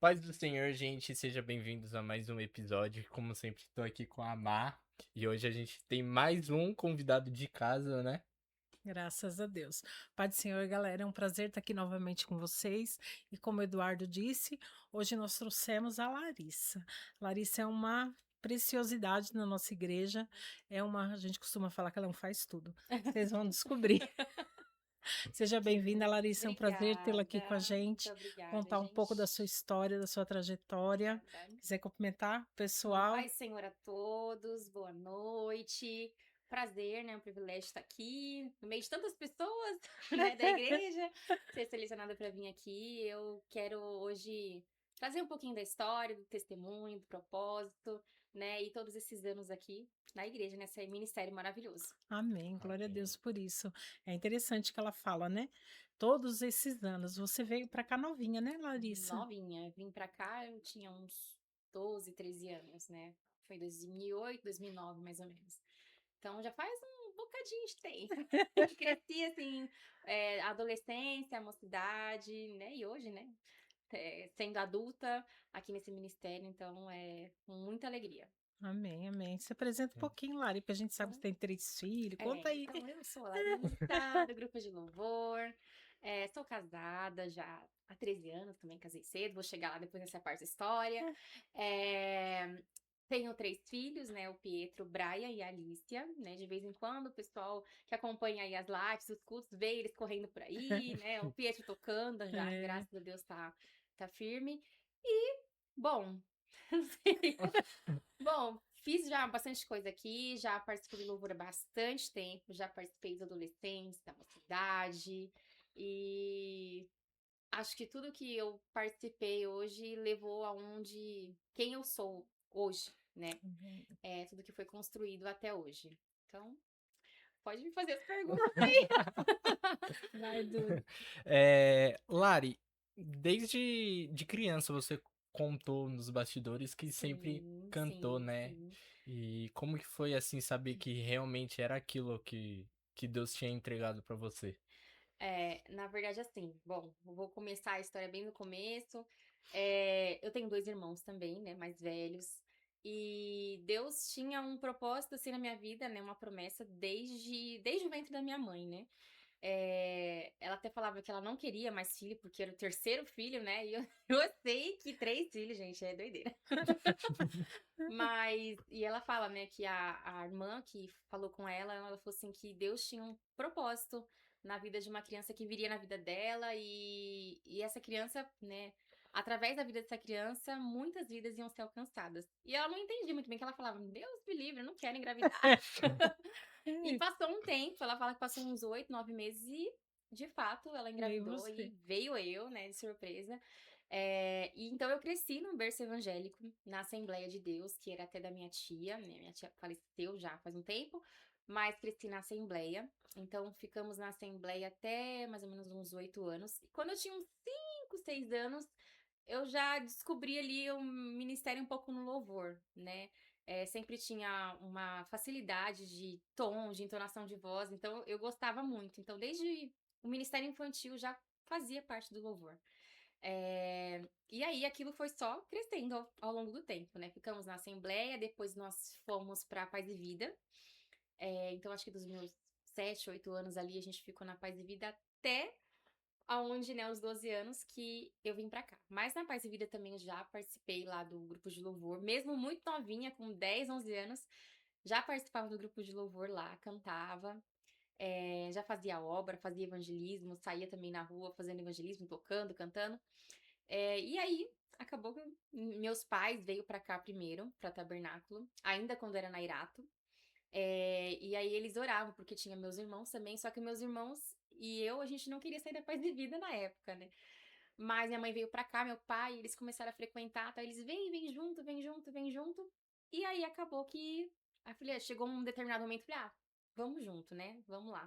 Paz do Senhor, gente, sejam bem-vindos a mais um episódio. Como sempre, estou aqui com a Mar e hoje a gente tem mais um convidado de casa, né? Graças a Deus. Pai do Senhor, galera, é um prazer estar aqui novamente com vocês. E como o Eduardo disse, hoje nós trouxemos a Larissa. Larissa é uma preciosidade na nossa igreja. A gente costuma falar que ela não faz tudo. Vocês vão descobrir. Seja bem-vinda, Larissa. É um prazer tê-la aqui com a Obrigada, muito gente. obrigada, Contar um pouco da sua gente. história, da sua trajetória. Obrigada. Quiser cumprimentar, Bom, pessoal? paz do Senhor a todos, boa noite. Prazer, né? Um privilégio estar aqui no meio de tantas pessoas, né, da igreja, ser selecionada para vir aqui. Eu quero hoje trazer um pouquinho da história, do testemunho, do propósito, né, e todos esses anos aqui na igreja, nesse ministério maravilhoso. Amém, glória a Amém. Deus por isso. É interessante que ela fala, né? Todos esses anos, você veio para cá novinha, né, Larissa? Novinha, vim pra cá, eu tinha uns 12, 13 anos, né? Foi 2008, 2009, mais ou menos. Então já faz um bocadinho de tempo. Cresci assim, adolescência, mocidade, né? E hoje, né? Sendo adulta aqui nesse ministério, então é com muita alegria. Amém, amém. Se apresenta um pouquinho, Lari, porque a gente sabe que Então, você tem 3 filhos. Conta aí. então eu sou a Larissa, do grupo de louvor. Sou casada já há 13 anos, também casei cedo, vou chegar lá depois nessa parte da história. É, tenho 3 filhos, né? O Pietro, Brian e a Alicia, né? De vez em quando o pessoal que acompanha aí as lives, os cultos, vê eles correndo por aí, né? O Pietro tocando já, É, graças a Deus tá firme. E, bom, não sei. Bom, fiz já bastante coisa aqui, já participei de louvor há bastante tempo, já participei da adolescência, da mocidade, e acho que tudo que eu participei hoje levou aonde quem eu sou hoje, né? É tudo que foi construído até hoje. Então, pode me fazer as perguntas aí. vai, Duda. Lari, desde de criança você contou nos bastidores que sempre Sim, cantou, sim, né? sim. E como que foi assim saber que realmente era aquilo que Deus tinha entregado pra você? Na verdade, assim, bom, eu vou começar a história bem no começo. Eu tenho 2 irmãos também, né, mais velhos. E Deus tinha um propósito, assim, na minha vida, né, uma promessa desde o ventre da minha mãe, né. Ela até falava que ela não queria mais filho, porque era o terceiro filho, né, e eu, eu sei que 3 filhos, gente, é doideira. E ela fala, né, que a irmã que falou com ela falou assim que Deus tinha um propósito na vida de uma criança que viria na vida dela e essa criança, né, através da vida dessa criança, muitas vidas iam ser alcançadas. E ela não entendia muito bem que ela falava, Deus me livre, eu não quero engravidar. E passou um tempo, ela fala que passou uns 8, 9 meses e, de fato, ela Veio engravidou e você. veio eu, né, de surpresa. E então eu cresci num berço evangélico, na Assembleia de Deus, que era até da minha tia, né? Minha tia faleceu já faz um tempo, mas cresci na Assembleia. Então ficamos na Assembleia até mais ou menos uns 8 anos. E quando eu tinha uns 5, 6 anos, eu já descobri ali um ministério um pouco no louvor, né? Sempre tinha uma facilidade de tom, de entonação de voz, então eu gostava muito. Então, desde o ministério infantil já fazia parte do louvor. E aí aquilo foi só crescendo ao longo do tempo, né? Ficamos na Assembleia, depois nós fomos para Paz e Vida. Então, acho que dos meus 7, 8 anos ali, a gente ficou na Paz e Vida até aonde, né, os 12 anos que eu vim pra cá. Mas na Paz e Vida também já participei lá do grupo de louvor, mesmo muito novinha, com 10, 11 anos, já participava do grupo de louvor lá, cantava, já fazia obra, fazia evangelismo, saía também na rua fazendo evangelismo, tocando, cantando. E aí, acabou que meus pais veio pra cá primeiro, pra Tabernáculo, ainda quando era na Irato. E aí eles oravam, porque tinha meus irmãos também, só que meus irmãos e eu, a gente não queria sair da paz de vida na época, né? Mas minha mãe veio pra cá, meu pai, eles começaram a frequentar, tá? Eles vem junto, vem junto, vem junto. E aí acabou que a filha chegou um determinado momento, falei, vamos junto, né? Vamos lá.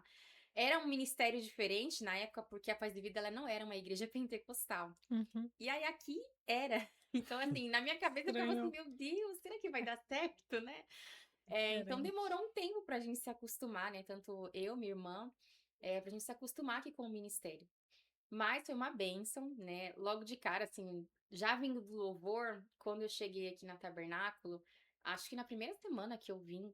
Era um ministério diferente na época, porque a Paz de Vida ela não era uma igreja pentecostal. Uhum. E aí aqui era. Então, assim, na minha cabeça eu ficava assim, Estranho, meu Deus, será que vai dar certo, né? Então diferente. demorou um tempo pra gente se acostumar, né? Tanto eu, minha irmã, pra gente se acostumar aqui com o ministério. Mas foi uma bênção, né? Logo de cara, assim, já vindo do louvor, quando eu cheguei aqui na Tabernáculo, acho que na primeira semana que eu vim,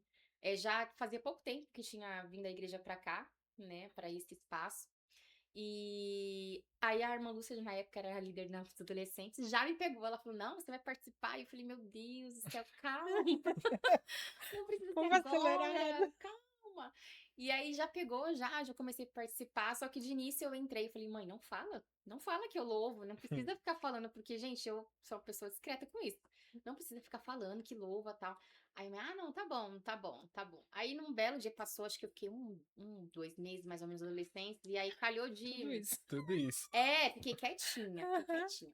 já fazia pouco tempo que tinha vindo a igreja pra cá, né, pra esse espaço. E aí a irmã Lúcia, na época, era a líder dos adolescentes, já me pegou. Ela falou, não, você vai participar? E eu falei, meu Deus do céu, calma. Não precisa ser Vamos acelerar. agora, calma. E aí já pegou, já comecei a participar. Só que de início eu entrei e falei, mãe, não fala que eu louvo. Não precisa ficar falando, porque, gente, eu sou uma pessoa discreta com isso. Não precisa ficar falando que louva e tal. Aí, não, tá bom, tá bom, tá bom. Aí, num belo dia passou, acho que eu fiquei 2 meses, mais ou menos, adolescente. E aí, calhou Tudo de... isso. Tudo isso. Fiquei quietinha, fiquei quietinha.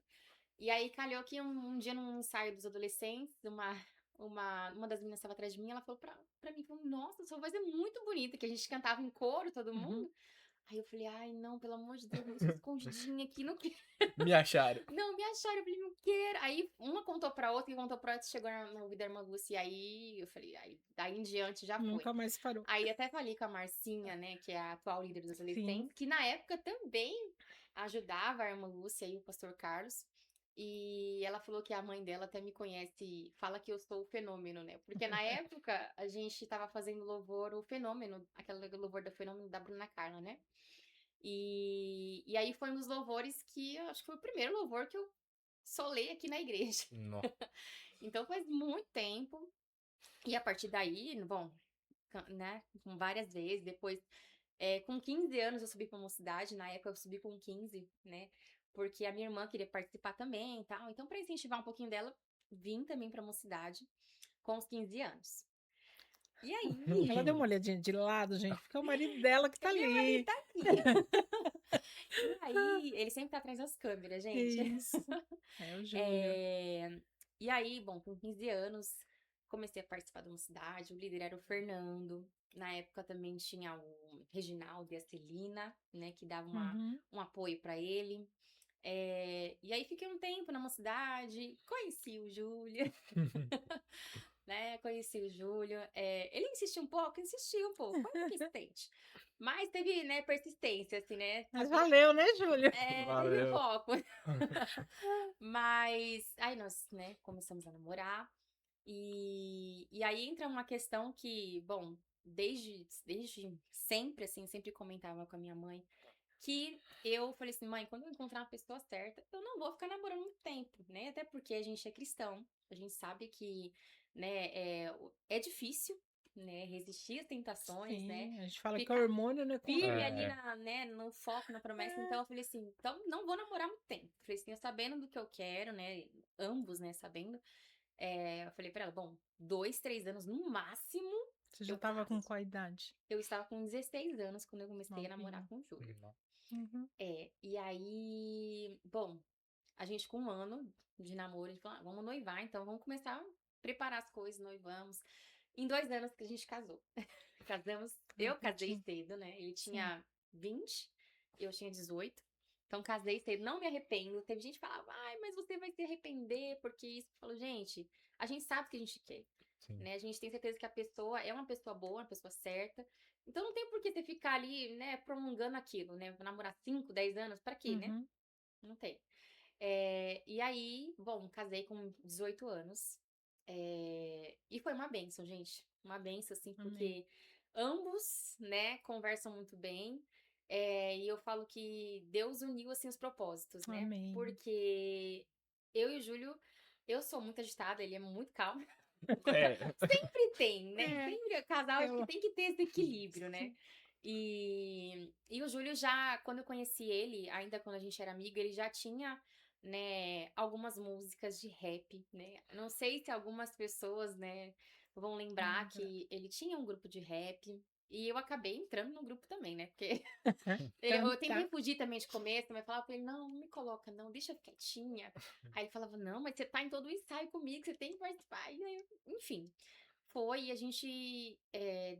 E aí, calhou que um dia, num ensaio dos adolescentes, uma das meninas estava atrás de mim, ela falou pra mim, falou, nossa, sua voz é muito bonita, que a gente cantava em coro, todo mundo. Aí eu falei, ai, não, pelo amor de Deus, eu sou escondidinha aqui, não quero. Me acharam. Não, me acharam, eu falei, não quero. Aí uma contou pra outra, e contou pra outra, chegou no ouvido da irmã Lúcia, e aí eu falei, aí daí em diante já foi. Nunca mais parou. Aí até falei com a Marcinha, né, que é a atual líder dos adolescentes, Sim. que na época também ajudava a irmã Lúcia e o pastor Carlos. E ela falou que a mãe dela até me conhece, fala que eu sou o fenômeno, né? Porque na época a gente tava fazendo louvor, o fenômeno, aquele louvor do fenômeno da Bruna Carla, né? E aí foi um dos louvores que eu acho que foi o primeiro louvor que eu solei aqui na igreja. Nossa. Então faz muito tempo. E a partir daí, bom, né? Com várias vezes. Depois, com 15 anos eu subi pra mocidade. Na época eu subi com 15, né? Porque a minha irmã queria participar também e tal. Então, pra incentivar um pouquinho dela, vim também pra mocidade com os 15 anos. E aí, Ela deu uma olhadinha de lado, gente, porque é o marido dela que tá meu ali. marido tá aqui. E aí, ele sempre tá atrás das câmeras, gente. Isso. É o Júlio. E aí, bom, com 15 anos, comecei a participar da mocidade. O líder era o Fernando. Na época também tinha o Reginaldo e a Celina, né, que davam um apoio pra ele. E aí fiquei um tempo na mocidade, conheci o Júlio, né? Conheci o Júlio. Ele insistiu um pouco, foi insistente. Mas teve, né, persistência, assim, né? Mas valeu, né, Júlio? Teve Valeu. foco. Mas aí nós, né, começamos a namorar. E aí entra uma questão que, bom, desde sempre, assim, sempre comentava com a minha mãe, que eu falei assim, mãe, quando eu encontrar uma pessoa certa, eu não vou ficar namorando muito tempo, né? Até porque a gente é cristão, a gente sabe que, né, é difícil, né, resistir às tentações, Sim, né? a gente fala que é Ficar hormônio, né? firme É. ali né, no foco, na promessa. Então eu falei assim, então não vou namorar muito tempo. Falei assim, eu sabendo do que eu quero, né? Ambos, né, sabendo. Eu falei pra ela, bom, 2, 3 anos no máximo. Você já eu tava com caso. qual idade? Eu estava com 16 anos quando eu comecei a namorar Novinha. com o Júlio. Uhum. E aí, bom, a gente com 1 ano de namoro, a gente falou, vamos noivar, então vamos começar a preparar as coisas, noivamos. Em 2 anos que a gente casou. Casamos, eu casei Rapidinho. cedo, né? Ele tinha 20, eu tinha 18. Então casei cedo, não me arrependo. Teve gente que falava, ai, mas você vai se arrepender, porque isso. Eu falo, gente, a gente sabe o que a gente quer. Sim. Né? A gente tem certeza que a pessoa é uma pessoa boa, uma pessoa certa. Então não tem por que você ficar ali, né, prolongando aquilo, né? Namorar 5, 10 anos, pra quê, né? Uhum. Não tem. E aí, bom, casei com 18 anos. E foi uma bênção, gente. Uma bênção, assim, Amém. porque ambos, né, conversam muito bem. E eu falo que Deus uniu, assim, os propósitos, né? Amém. Porque eu e o Júlio, eu sou muito agitada, ele é muito calmo. É. Sempre tem, né? É. Sempre casal, acho Eu- que tem que ter esse equilíbrio, né? E o Júlio já, quando eu conheci ele, ainda quando a gente era amigo, ele já tinha, né, algumas músicas de rap, né? Não sei se algumas pessoas, né, vão lembrar Uhum. que ele tinha um grupo de rap. E eu acabei entrando no grupo também, né? Porque eu tentei Cantar. fugir também de começo, mas falava pra ele, não me coloca, não, deixa quietinha. Aí ele falava, não, mas você tá em todo o ensaio comigo, você tem que participar. E aí, enfim, foi, e a gente,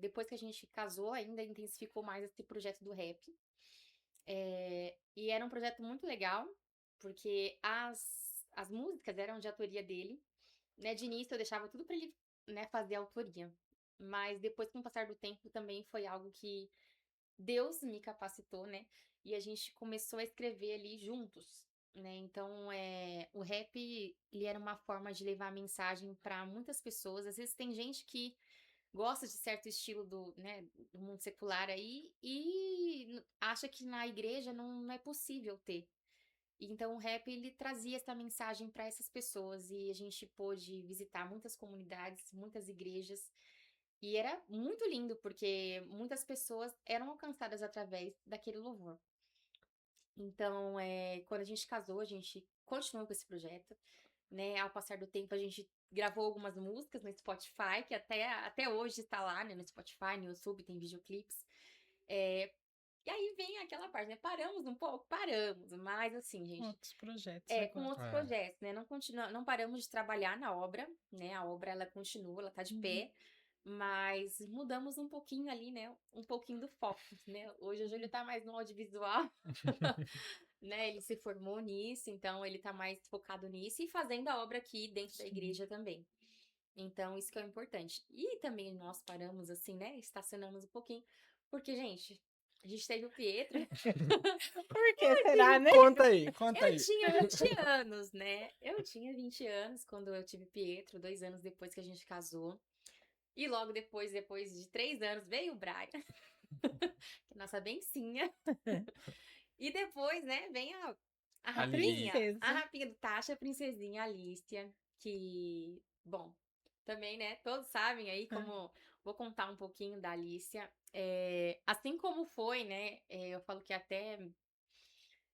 depois que a gente casou, ainda intensificou mais esse projeto do rap. E era um projeto muito legal, porque as músicas eram de autoria dele, né? De início eu deixava tudo pra ele, né, fazer a autoria. Mas depois, com o passar do tempo, também foi algo que Deus me capacitou, né? E a gente começou a escrever ali juntos, né? Então, o rap, ele era uma forma de levar a mensagem para muitas pessoas. Às vezes tem gente que gosta de certo estilo né, do mundo secular aí e acha que na igreja não é possível ter. Então, o rap, ele trazia essa mensagem para essas pessoas e a gente pôde visitar muitas comunidades, muitas igrejas. E era muito lindo, porque muitas pessoas eram alcançadas através daquele louvor. Então, quando a gente casou, a gente continuou com esse projeto, né? Ao passar do tempo, a gente gravou algumas músicas no Spotify, que até hoje está lá, né? No Spotify, no YouTube, tem videoclipes. É, e aí vem aquela parte, né? Paramos um pouco? Paramos, mas assim, gente, Outros projetos com agora. outros projetos, né? Não paramos de trabalhar na obra, né? A obra, ela continua, ela tá de pé, mas mudamos um pouquinho ali, né? Um pouquinho do foco, né? Hoje o Júlio tá mais no audiovisual, né? Ele se formou nisso, então ele tá mais focado nisso e fazendo a obra aqui dentro da Sim. igreja também. Então, isso que é o importante. E também nós paramos assim, né? Estacionamos um pouquinho, porque, gente, a gente teve o Pietro. Por que será, né? Conta aí, conta Eu aí. tinha 20 anos, né? Eu tinha 20 anos quando eu tive Pietro, 2 anos depois que a gente casou. E logo depois de 3 anos, veio o Brian, que é nossa bencinha. E depois, né, vem a A Lili. rapinha. A Princesa. rapinha do Tasha, a princesinha Alicia, que, bom, também, né, todos sabem aí como... Vou contar um pouquinho da Alicia. Assim como foi, né, eu falo que até...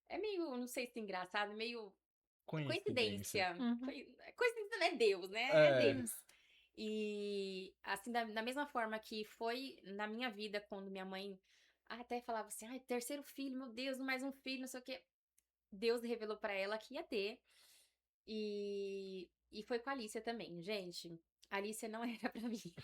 É meio, não sei se é engraçado, meio Coincidência. coincidência. Uhum. Coincidência não é Deus, né? É É. Deus. E, assim, da mesma forma que foi na minha vida, quando minha mãe até falava assim, ai, terceiro filho, meu Deus, mais um filho, não sei o quê. Deus revelou pra ela que ia ter. E foi com a Alicia também, gente. A Alicia não era pra mim.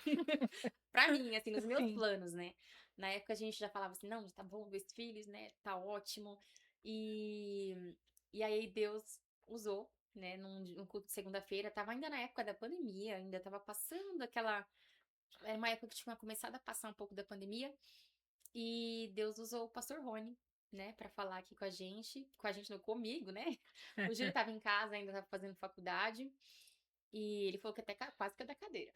Pra mim, assim, nos meus Sim. planos, né? Na época a gente já falava assim, não, tá bom, 2 filhos, né? Tá ótimo. E aí Deus usou, né? Num culto de segunda-feira. Tava ainda na época da pandemia, ainda tava passando aquela... Era uma época que tinha começado a passar um pouco da pandemia. E Deus usou o pastor Rony, né, pra falar aqui com a gente não, comigo, né? O Júlio tava em casa, ainda tava fazendo faculdade, e ele falou que até quase caiu da cadeira.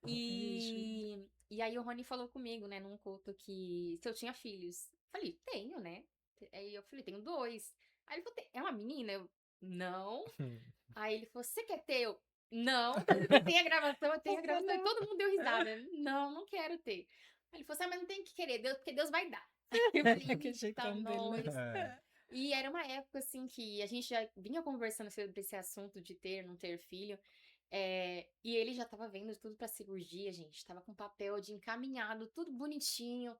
E aí o Rony falou comigo, né, num culto, que se eu tinha filhos. Falei, tenho, né? Aí eu falei, tenho 2. Aí ele falou, é uma menina? Eu, não. Aí ele falou, você quer ter? Eu, não. Eu tenho a gravação, eu tenho a gravação. E todo mundo deu risada. Não, não quero ter. Aí ele falou assim, mas não tem que querer, Deus, porque Deus vai dar. Eu falei, Que eita, jeitão dele, né? nós. É. E era uma época, assim, que a gente já vinha conversando sobre esse assunto de ter, não ter filho. E ele já tava vendo tudo pra cirurgia, gente. Tava com papel de encaminhado, tudo bonitinho.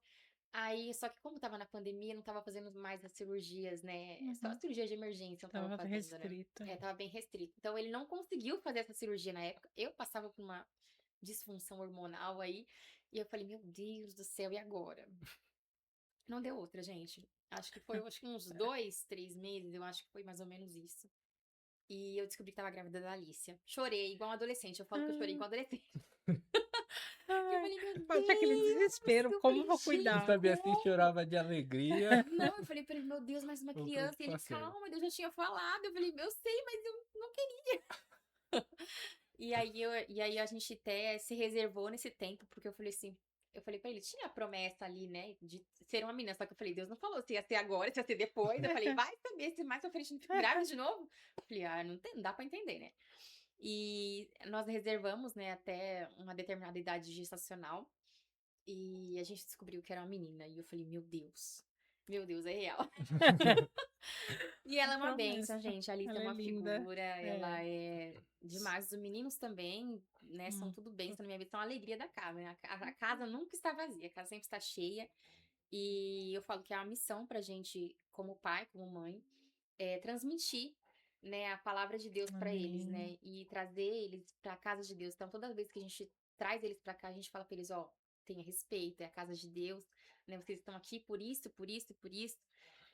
Aí, só que como tava na pandemia, não tava fazendo mais as cirurgias, né? Só a cirurgia de emergência não tava Tava fazendo, né? restrita. Tava bem restrito. Então, ele não conseguiu fazer essa cirurgia na época. Eu passava por uma disfunção hormonal aí. E eu falei, meu Deus do céu, e agora? Não deu outra, gente. Acho que uns 2, 3 meses, eu acho que foi mais ou menos isso. E eu descobri que tava grávida da Alicia. Chorei igual um adolescente. Eu falo que eu chorei igual adolescente. Eu falei, meu Bate aquele Deus. desespero, Eu como falei, vou Não cuidar? sabia se como? chorava de alegria Não, eu falei pra ele, meu Deus, mais uma ou criança. E ele, preocupação. calma, Deus já tinha falado. Eu falei, eu sei, mas eu não queria. E aí a gente até se reservou nesse tempo, porque eu falei assim, eu falei pra ele, tinha a promessa ali, né, de ser uma menina, só que eu falei, Deus não falou se ia ser agora, se ia ser depois. Eu falei, vai saber se mais pra frente não fico grávida de novo. Eu falei, não dá pra entender, né? E nós reservamos, né, até uma determinada idade gestacional. E a gente descobriu que era uma menina. E eu falei, meu Deus, é real. E ela é uma bênção, Promessa. gente. A Alice é Ela é uma linda. figura, ela é demais. Os meninos também, né, são tudo bênção na minha vida, são a alegria da casa, né? A casa nunca está vazia, a casa sempre está cheia. E eu falo que é uma missão pra gente, como pai, como mãe, transmitir, né, a palavra de Deus pra eles, Amém. né? E trazer eles pra casa de Deus. Então, toda vez que a gente traz eles pra cá, a gente fala pra eles, ó, tenha respeito, é a casa de Deus, né? Vocês estão aqui por isso, por isso, por isso.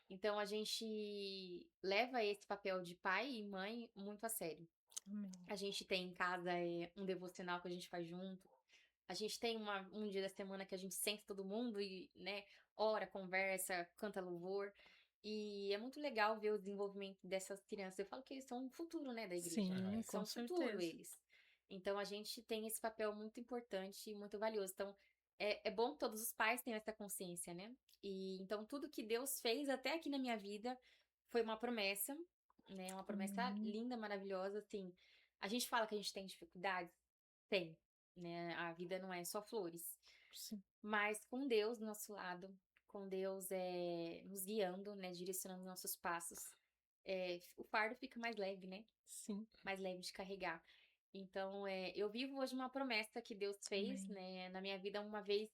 Então, a gente leva esse papel de pai e mãe muito a sério. Amém. A gente tem em casa um devocional que a gente faz junto. A gente tem um dia da semana que a gente senta todo mundo e, né, ora, conversa, canta louvor. E é muito legal ver o desenvolvimento dessas crianças. Eu falo que eles são o futuro, né, da igreja. Sim, São com o futuro, certeza. eles. Então, a gente tem esse papel muito importante e muito valioso. Então, é bom que todos os pais tenham essa consciência, né? E, então, tudo que Deus fez até aqui na minha vida foi uma promessa, né? Uma promessa Amém. linda, maravilhosa, assim. A gente fala que a gente tem dificuldades? Tem, né? A vida não é só flores. Sim, Mas com Deus do nosso lado, com Deus nos guiando, né, direcionando nossos passos, o fardo fica mais leve, né? sim. Mais leve de carregar. Então, eu vivo hoje uma promessa que Deus fez, Amém. né, na minha vida. Uma vez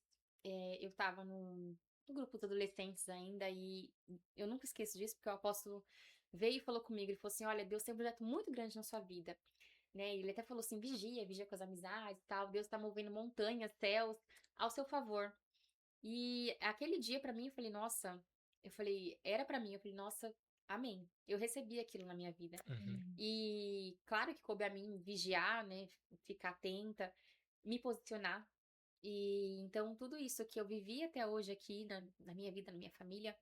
eu estava no grupo dos adolescentes ainda e eu nunca esqueço disso, porque o apóstolo veio e falou comigo, ele falou assim, olha, Deus tem um projeto muito grande na sua vida, né? Ele até falou assim, vigia com as amizades e tal, Deus tá movendo montanhas, céus ao seu favor. E aquele dia pra mim, eu falei, nossa, era pra mim, eu falei, nossa, amém. Eu recebi aquilo na minha vida. Uhum. Amém. E claro que coube a mim vigiar, né, ficar atenta, me posicionar. E então tudo isso que eu vivi até hoje aqui na minha vida, na minha família,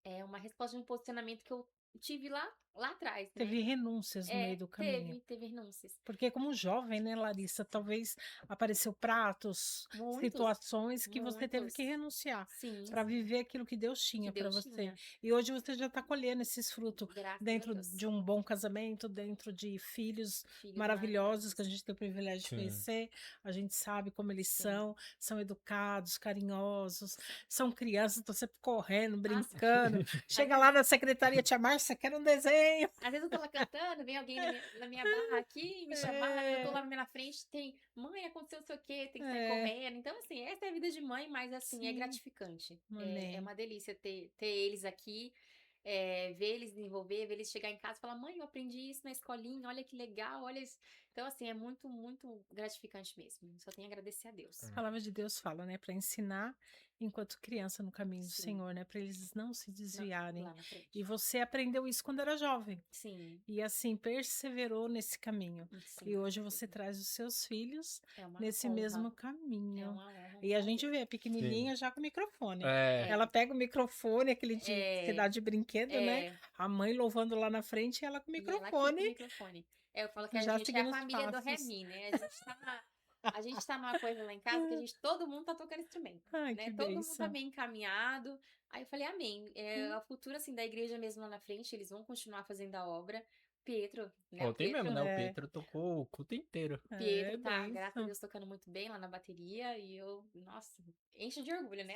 é uma resposta de um posicionamento que eu tive lá atrás, né? Teve renúncias no meio do caminho. Teve renúncias. Porque como jovem, né, Larissa, talvez apareceu pratos, Muitos, situações que você teve muitos. que renunciar Sim, para sim. viver aquilo que Deus Que tinha para Deus você. tinha. E hoje você já está colhendo esses frutos Graças a dentro Deus. de um bom casamento, dentro de filhos Filhos maravilhosos que a maravilhosos. gente tem o privilégio de Sim. conhecer. A gente sabe como eles Sim. são educados, carinhosos, são crianças, estão sempre correndo, Nossa. brincando. Chega vezes- lá na secretaria, tia Márcia, quer um desenho. Às vezes eu tô lá cantando, vem alguém na minha barra aqui me chamar, eu tô lá É, na frente, tem mãe, aconteceu não sei o quê, tem que sair é, correndo. Então, assim, essa é a vida de mãe, mas assim, é sim, gratificante. É amém. uma delícia ter eles aqui, ver eles desenvolver, ver eles chegar em casa e falar, mãe, eu aprendi isso na escolinha, olha que legal, olha isso. Então, assim, é muito, muito gratificante mesmo. Só tenho a agradecer a Deus. A palavra de Deus fala, né, para ensinar enquanto criança no caminho do Sim, Senhor, né, para eles não se desviarem. lá na frente. E você aprendeu isso quando era jovem. Sim, E assim perseverou nesse caminho. sim, E com hoje você certeza. traz os seus filhos É uma nesse honra. mesmo É caminho. uma honra E a muito gente grande. vê a Sim. pequenininha já com o microfone. É. É, Ela pega o microfone, aquele de que é, dá de brinquedo, né? é. A mãe louvando lá na frente e ela com o E ela aqui com microfone, o microfone. Eu falo que a já gente é a seguindo os família do passos. Remi, né? A gente tá numa coisa lá em casa que todo mundo tá tocando instrumento, Ai, né? que Todo mundo tá bênção. bem encaminhado. Aí eu falei, amém. A futura, assim, da igreja mesmo lá na frente, eles vão continuar fazendo a obra. Pietro, né? O Ontem mesmo, Pietro, né? O É, Pedro tocou o culto inteiro. é Pietro tá, graças a bênção. Deus, tocando muito bem lá na bateria. E eu, nossa, enche de orgulho, né?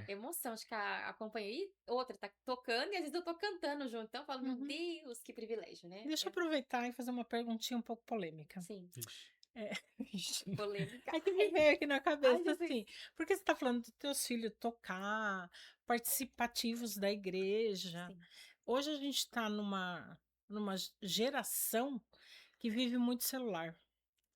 É. Emoção de ficar acompanhando. E outra, tá tocando e às vezes eu tô cantando junto. Então eu falo, meu Uhum. Deus, que privilégio, né? Deixa eu aproveitar e fazer uma perguntinha um pouco polêmica. Sim, Vixe. É, ixi, polêmica. é que me veio aqui na Ai, cabeça Jesus. assim, porque você está falando dos teus filhos tocar, participativos da igreja. Sim, Hoje a gente está numa geração que vive muito celular.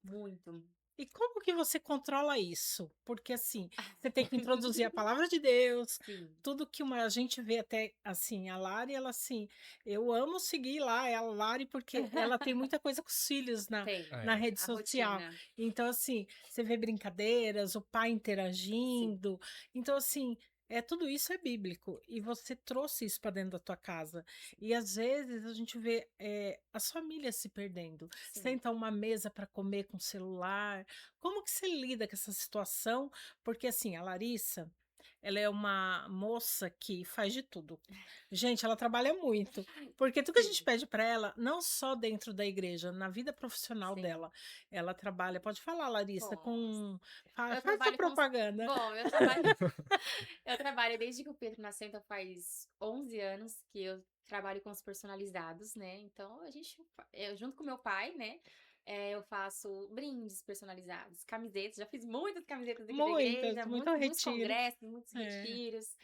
muito. E como que você controla isso? Porque assim, você tem que introduzir a palavra de Deus, Sim, tudo que a gente vê até assim, a Lari, ela assim, eu amo seguir lá, é a Lari, porque ela tem muita coisa com os filhos tem. na É. rede A social. rotina. Então, assim, você vê brincadeiras, o pai Sim, interagindo. Então, assim, tudo isso é bíblico. E você trouxe isso para dentro da tua casa. sim, E às vezes a gente vê as famílias se perdendo. sim. Senta a uma mesa para comer com celular. Como que você lida com essa situação? Porque assim, a Larissa, ela é uma moça que faz de tudo. Gente, ela trabalha muito, porque tudo que a gente Sim, pede para ela, não só dentro da igreja, na vida profissional sim. dela, ela trabalha. Pode falar, Larissa, Posso. Eu faz sua trabalho com. propaganda. Bom, eu trabalho desde que o Pedro nasceu, então faz 11 anos que eu trabalho com os personalizados, né? Então eu junto com meu pai, né? Eu faço brindes personalizados, camisetas, já fiz muitas camisetas aqui da Muitas, igreja, muito muitos retiro. congressos, muitos É, retiros.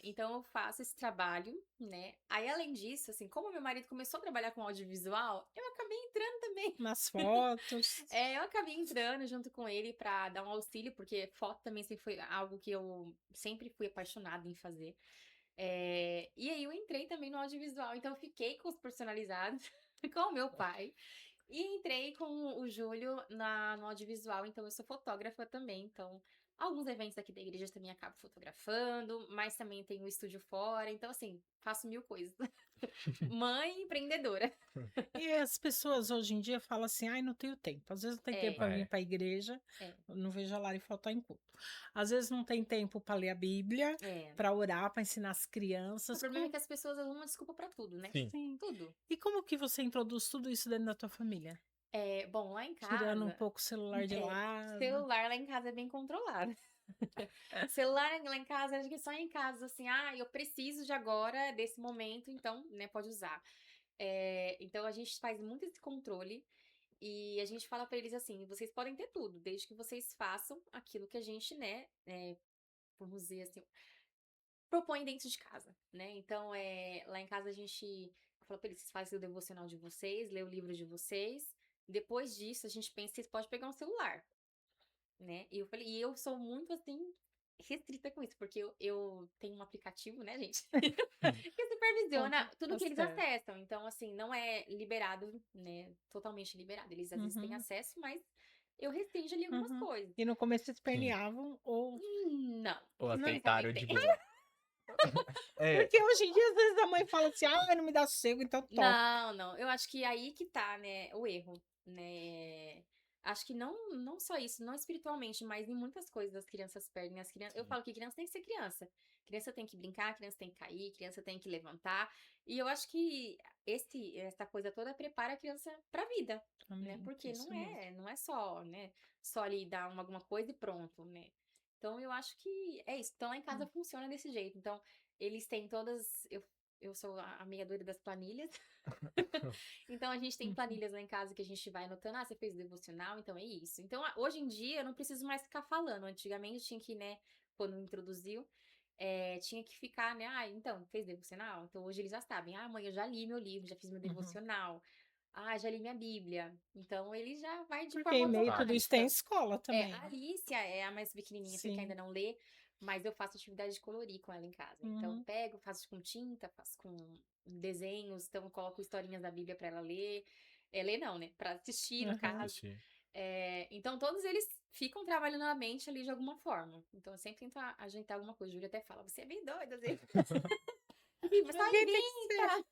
Então eu faço esse trabalho, né? Aí, além disso, assim, como meu marido começou a trabalhar com audiovisual, eu acabei entrando também. nas fotos. Eu acabei entrando junto com ele pra dar um auxílio, porque foto também sempre foi algo que eu sempre fui apaixonada em fazer. E aí eu entrei também no audiovisual, então eu fiquei com os personalizados, com o meu pai, e entrei com o Júlio no audiovisual, então eu sou fotógrafa também, então Alguns eventos aqui da igreja também acabo fotografando, mas também tenho um estúdio fora, então assim, faço mil coisas. Mãe empreendedora. E as pessoas hoje em dia falam assim: "Ai, não tenho tempo". Às vezes não tem tempo É, para vir É. para a igreja, é, eu não vejo a Lari faltar em culto. Às vezes não tem tempo para ler a Bíblia, é. para orar, para ensinar as O crianças. problema é que as pessoas arrumam desculpa pra tudo, né? Sim. Sim. Tudo. E como que você introduz tudo isso dentro da tua família? Bom, lá em Tirando um casa, pouco o celular de lado? celular lá em casa é bem controlado. Celular lá em casa, acho que só em casa, assim, eu preciso de agora, desse momento, então, né, pode usar. Então a gente faz muito esse controle e a gente fala pra eles assim: vocês podem ter tudo, desde que vocês façam aquilo que a gente, né, vamos dizer assim, propõe dentro de casa, né? Então, lá em casa a gente fala pra eles: vocês fazem o devocional de vocês, lê o livro de vocês. Depois disso, a gente pensa: vocês podem pegar um celular, né? E eu falei, e eu sou muito assim, restrita com isso, porque eu tenho um aplicativo, né, gente? Que supervisiona tudo Tá que eles certo. acessam. Então, assim, não é liberado, né? Totalmente liberado. Eles às vezes têm Uhum, acesso, mas eu restringo ali algumas uhum. coisas. E no começo Sim. esperneavam ou Não, Ou isso não? eles aceitaram de sabem bem. boa. É, Porque hoje em dia, às vezes, a mãe fala assim: "Ai, não me dá sossego, então toca". Não, não. Eu acho que aí que tá, né, o erro, né? Acho que não só isso, não espiritualmente, mas em muitas coisas as crianças perdem. Eu sim. falo que criança tem que ser criança. Criança tem que brincar, criança tem que cair, criança tem que levantar. E eu acho que essa coisa toda prepara a criança pra vida, né? Amém, Porque isso mesmo. não é só, né, só ali dar alguma coisa e pronto, né? Então eu acho que é isso. Então lá em casa Hum. funciona desse jeito. Então eles têm todas. Eu sou a meia doida das planilhas. Então a gente tem Uhum. planilhas lá em casa que a gente vai anotando, você fez o devocional, então é isso. Então, hoje em dia eu não preciso mais ficar falando. Antigamente tinha que, né, quando introduziu, tinha que ficar, né, então, fez devocional? Então hoje eles já sabem, mãe, eu já li meu livro, já fiz meu Uhum. devocional. Já li minha Bíblia. Então ele já vai de Porque forma em meio a tudo Sabe? isso tem automática. escola também, A né. Alicia é a mais pequenininha, assim, que ainda Sim. não lê, mas eu faço atividade de colorir com ela em casa. Então, eu Uhum. pego, faço com tinta, faço com desenhos, então eu coloco historinhas da Bíblia pra ela ler. Ler não, né? Pra assistir, no Aham. caso. Assistir. Então, todos eles ficam trabalhando na mente ali de alguma forma. Então, eu sempre tento ajeitar alguma coisa. Júlia até fala, você é bem doida, às vezes. Só Alguém tem que ser. inventa!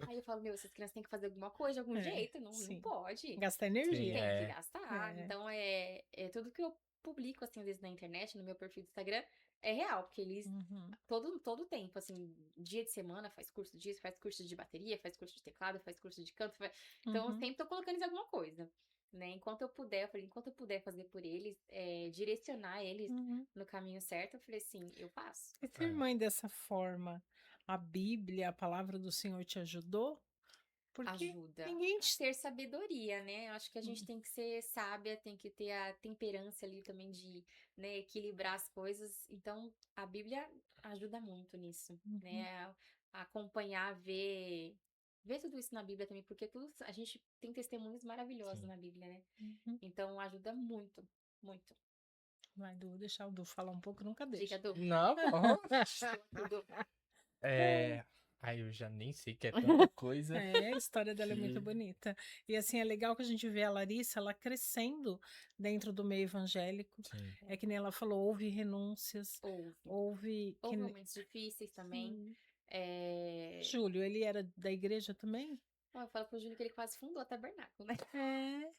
Aí eu falo, meu, essas crianças têm que fazer alguma coisa de algum É, jeito, não sim. pode. Gastar Sim, energia. Tem que é. gastar. É. Então, é tudo que eu publico, assim, às vezes na internet, no meu perfil do Instagram, é real, porque eles, Uhum. todo tempo, assim, dia de semana, faz curso disso, faz curso de bateria, faz curso de teclado, faz curso de canto. Então, eu Uhum. sempre tô colocando eles em alguma coisa, né? Enquanto eu puder fazer por eles, direcionar eles Uhum. no caminho certo, eu falei assim, eu faço. E ser É. mãe dessa forma, a Bíblia, a palavra do Senhor te ajudou? Porque Ajuda ninguém a te ter sabedoria, né? Eu acho que a gente Uhum. tem que ser sábia, tem que ter a temperança ali também de, né, equilibrar as coisas. Então, a Bíblia ajuda muito nisso, Uhum. né? A acompanhar, ver tudo isso na Bíblia também, porque a gente tem testemunhos maravilhosos Sim. na Bíblia, né? Uhum. Então, ajuda muito, muito. Vai, Du, deixar o Du falar um pouco, nunca Diga, deixa. Du. Não, bom. Tudo. Ai, eu já nem sei que é tanta coisa É, a história dela é muito que. bonita. E assim, é legal que a gente vê a Larissa, ela crescendo dentro do meio evangélico. Sim. É que nem ela falou, houve renúncias, Houve. houve que Houve momentos difíceis também. Sim. É... Júlio, ele era da igreja também? Eu falo pro Júlio que ele quase fundou o tabernáculo, né? É.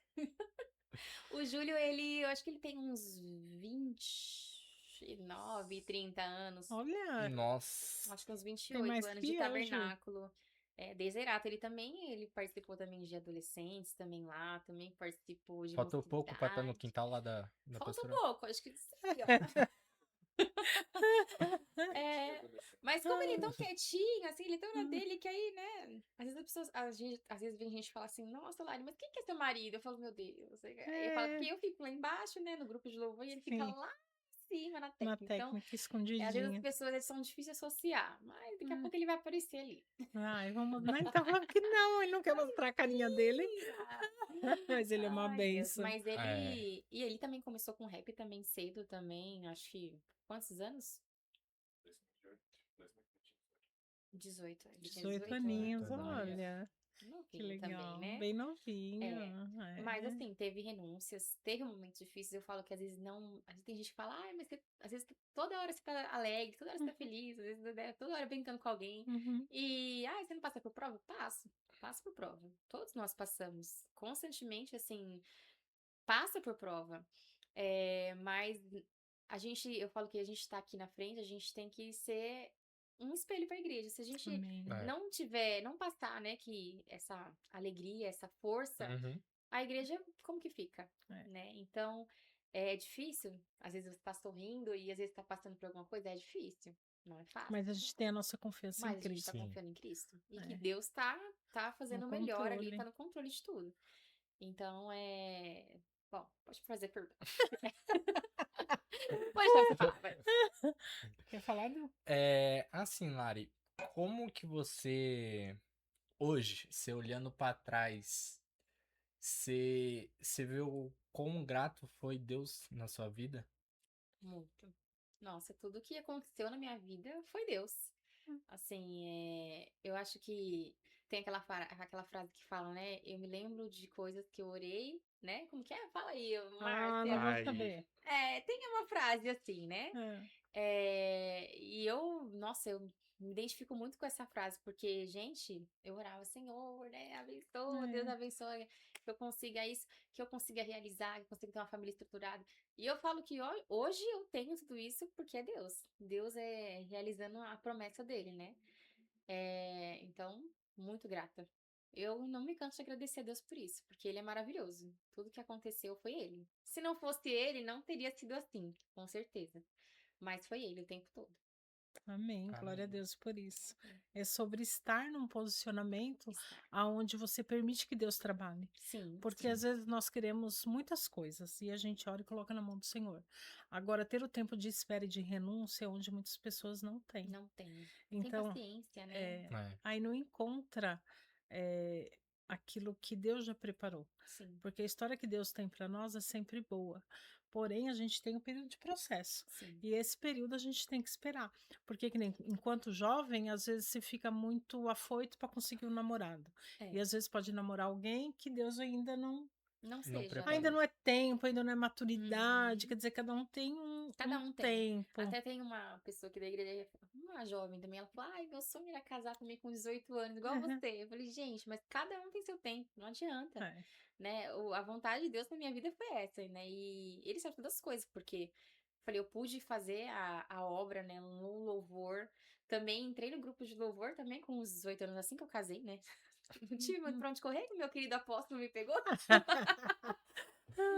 O Júlio, eu acho que ele tem uns 29, 30 anos. Olha, Nossa. Acho que uns tem 28 mais anos de que eu, Ju. tabernáculo. Desde Erato. Ele participou também de adolescentes, também lá, também participou de Faltou pouco pra estar no mocidade. quintal lá da Falta um pastora. pouco, acho que sim, ó. É, mas como ele é tão quietinho, assim, ele é tão na dele, que aí, né? Às vezes às vezes vem gente e fala assim, nossa, Lari, mas quem que é seu marido? Eu falo, meu Deus. Aí eu falo, É, porque eu fico lá embaixo, né, no grupo de louvor, e ele fica sim, lá em cima, na na técnica. Então, técnica às vezes as escondidinha. pessoas eles são difíceis de associar, mas daqui a É. pouco ele vai aparecer ali. Ai, vamos. Mas ele tá falando que não, ele não quer mostrar a carinha dele. Ih, Mas ele é uma Ai, Deus. benção. Mas É. ele também começou com rap também cedo também, acho que, quantos anos? 18. Ele tinha 18 18 anos. aninhos, Aninhos. olha. Que novinho também, legal. né? Bem novinha. Mas É. assim, teve renúncias, teve momentos difíceis. Eu falo que às vezes não. Às vezes tem gente que fala, mas às vezes toda hora você tá alegre, toda hora você tá feliz, às vezes né, toda hora brincando com alguém. Uhum. E, você não passa por prova? Passo por prova. Todos nós passamos. Constantemente, assim, passa por prova. Mas eu falo que a gente tá aqui na frente, a gente tem que ser um espelho para a igreja. Se a gente Amém. É. não passar, né, que essa alegria, essa força, Uhum. a igreja como que fica, É. né? Então, é difícil. Às vezes você tá sorrindo e às vezes tá passando por alguma coisa, é difícil. Não é fácil. Mas a gente tem a nossa confiança em Mas a gente tá Cristo. Sim. confiando em Cristo. E que É. Deus tá fazendo No o melhor ali, controle. tá no controle de tudo. Então, Bom, pode fazer pergunta. Pode deixar você falar, vai. Quer falar, não? Assim, Lari, como que você, hoje, você olhando pra trás, você vê o quão grato foi Deus na sua vida? Muito. Nossa, tudo que aconteceu na minha vida foi Deus. Assim, eu acho que tem aquela frase que fala, né? Eu me lembro de coisas que eu orei, né? Como que é? Fala aí, Márcia. Não vou Ai. saber. Tem uma frase assim, né? E nossa, eu me identifico muito com essa frase, porque, gente, eu orava, Senhor, né? Abençoa, Deus abençoe, que eu consiga isso, que eu consiga realizar, que eu consiga ter uma família estruturada. E eu falo que hoje eu tenho tudo isso porque é Deus. Deus é realizando a promessa dele, né? Então, muito grata. Eu não me canso de agradecer a Deus por isso, porque ele é maravilhoso. Tudo que aconteceu foi ele. Se não fosse ele, não teria sido assim, com certeza. Mas foi ele o tempo todo. Amém. Glória a Amém. Deus por isso. É sobre estar num posicionamento Estar. aonde você permite que Deus trabalhe. Sim, Porque Sim. às vezes nós queremos muitas coisas e a gente ora e coloca na mão do Senhor. Agora, ter o tempo de espera e de renúncia é onde muitas pessoas não têm. não tem. Sem Então, paciência, né? aí não encontra eh, aquilo que Deus já preparou. Sim, Porque a história que Deus tem para nós é sempre boa. Porém, a gente tem um período de processo. sim. E esse período a gente tem que esperar. Porque, que nem, enquanto jovem, às vezes se fica muito afoito para conseguir um namorado. É. E às vezes pode namorar alguém que Deus ainda não. Não Não seja, preparou. Ainda né? não é tempo, ainda não é maturidade. Uhum. Quer dizer, cada um tem um Cada um tem. tempo. Até tem uma pessoa aqui da igreja, uma jovem também, ela falou, ai, meu sonho era casar também com 18 anos, igual você. Eu falei, gente, mas cada um tem seu tempo, não adianta, É. né? A vontade de Deus na minha vida foi essa, né? E ele sabe todas as coisas, porque falei, eu pude fazer a obra, né, no louvor. Também entrei no grupo de louvor também com uns 18 anos, assim que eu casei, né? Não tive muito pra onde correr, que meu querido apóstolo me pegou.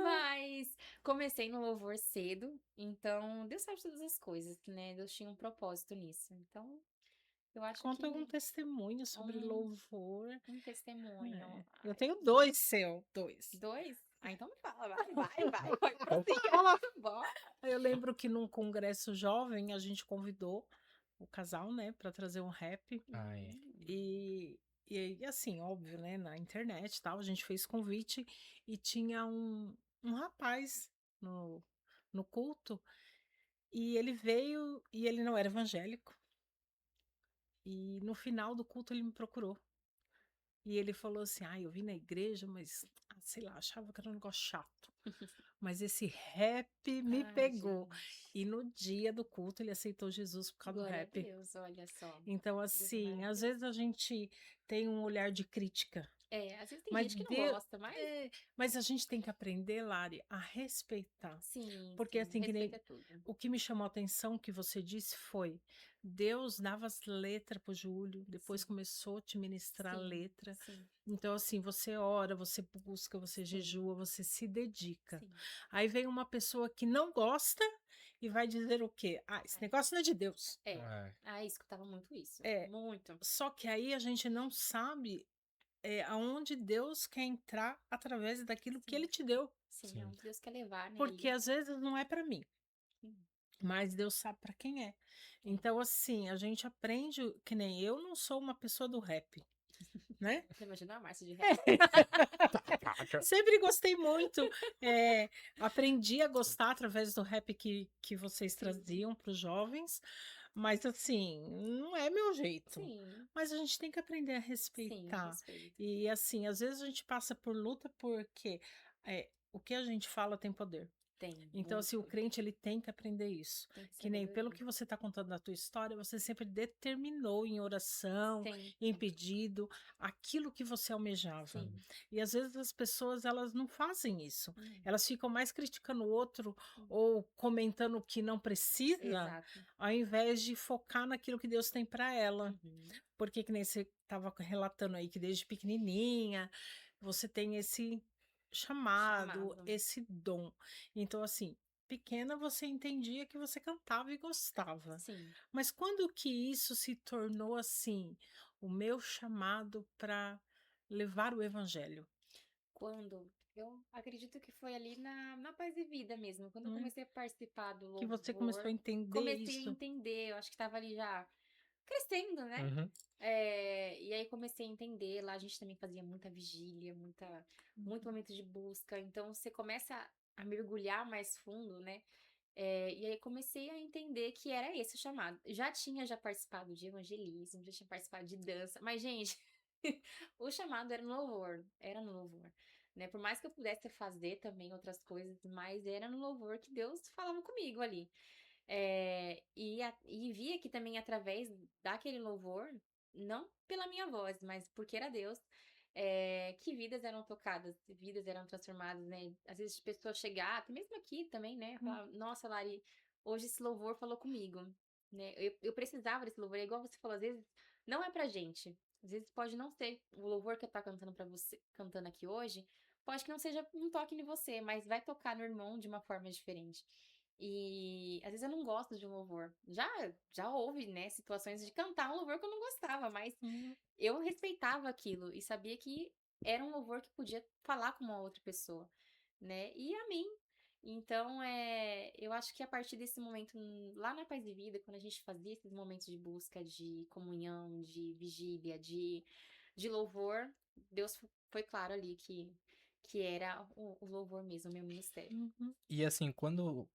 Mas comecei no louvor cedo, então Deus sabe todas as coisas, né? Deus tinha um propósito nisso. Então, eu acho Conta algum que testemunho sobre um, louvor. um testemunho. Eu Ai, tenho dois, seu. Dois. 2? Então me fala, vai, Pode prossiga. falar. Bora. Eu lembro que num congresso jovem a gente convidou o casal, né, para trazer um rap. Ai. E assim, óbvio, né, na internet e tal, a gente fez convite e tinha um rapaz no, no culto e ele veio e ele não era evangélico. E no final do culto ele me procurou. E ele falou assim: eu vim na igreja, mas sei lá, achava que era um negócio chato. Mas esse rap me Ai, pegou. gente. E no dia do culto ele aceitou Jesus por causa do Glória a rap. Deus, olha só. Então, Deus é assim, às maravilhoso. vezes a gente tem um olhar de crítica. Às vezes tem Mas gente que não Deus, gosta, mas mas a gente tem que aprender, Lari, a respeitar. sim, Porque sim, assim, que nem respeita tudo. o que me chamou a atenção que você disse foi: Deus dava as letras pro Júlio, depois Sim. começou a te ministrar a Sim, letra. sim, Então, assim, você ora, você busca, você sim, jejua, você se dedica. sim. Aí vem uma pessoa que não gosta e vai dizer o quê? Esse negócio não é de Deus. Escutava muito isso. É. Muito. Só que aí a gente não sabe aonde Deus quer entrar através daquilo que Sim. Ele te deu. Sim, Sim. onde Deus quer levar, né? Porque às vezes não é para mim, Sim. mas Deus sabe para quem é. Então, assim, a gente aprende, que nem eu não sou uma pessoa do rap, né? Você imagina a Márcia de rap? Sempre gostei muito. Aprendi a gostar através do rap que vocês traziam para os jovens, Mas assim, não é meu jeito. Sim, Mas a gente tem que aprender a sim, respeitar. respeito. E assim, às vezes a gente passa por luta porque o que a gente fala tem poder. Tem, Então, assim, o muito. crente ele tem que aprender isso. Tem que Que nem pelo sabedoria. que você está contando da tua história, você sempre determinou em oração, em Sempre. pedido, aquilo que você almejava. Sim. E às vezes as pessoas elas não fazem isso. Hum, Elas ficam mais criticando o outro hum. ou comentando o que não precisa, Exato. ao invés de focar naquilo que Deus tem para ela. Uhum. Porque que nem você estava relatando aí que desde pequenininha você tem esse chamado, Chamado. esse dom. Então, assim, pequena você entendia que você cantava e gostava. Sim. Mas quando que isso se tornou assim, o meu chamado para levar o evangelho? Quando? Eu acredito que foi ali na Paz e Vida mesmo. Quando eu Hum, comecei a participar do que você começou a louvor, entender comecei a isso? entender. Eu acho que estava ali já crescendo, né? Uhum. E aí comecei a entender. Lá a gente também fazia muita vigília, muito momento de busca. Então você começa a mergulhar mais fundo, né? E aí comecei a entender que era esse o chamado. Já participado de evangelismo, já tinha participado de dança, mas, gente, o chamado era no louvor, né? Por mais que eu pudesse fazer também outras coisas, mas era no louvor que Deus falava comigo ali. E via que também através daquele louvor, não pela minha voz, mas porque era Deus, que vidas eram tocadas, vidas eram transformadas, né? Às vezes pessoas chegar, até mesmo aqui também, né? Hum, Falar, nossa, Lari, hoje esse louvor falou comigo, né? Eu precisava desse louvor, é igual você falou, às vezes não é pra gente. Às vezes pode não ser o louvor que eu tá cantando pra você, cantando aqui hoje, pode que não seja um toque em você, mas vai tocar no irmão de uma forma diferente. E às vezes eu não gosto de um louvor. Já houve, né, situações de cantar um louvor que eu não gostava, mas hum, eu respeitava aquilo e sabia que era um louvor que podia falar com uma outra pessoa, né? E a mim. Então, eu acho que a partir desse momento, lá na Paz e Vida, quando a gente fazia esses momentos de busca, de comunhão, de vigília, de louvor, Deus foi claro ali que era o louvor mesmo, o meu ministério. uhum. E assim, quando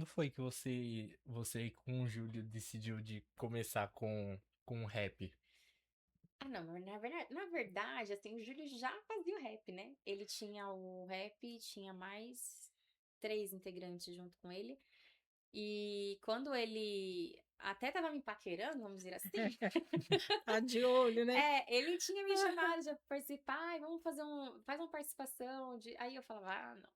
foi que você com o Júlio decidiu de começar com rap? Ah, não, mas na verdade, assim, o Júlio já fazia o rap, né? Ele tinha o rap, tinha mais 3 integrantes junto com ele. E quando ele até tava me paquerando, vamos dizer assim, Tá de olho, né? ele tinha me chamado já pra participar, "Ai, vamos faz uma participação de. Aí eu falava, ah, não,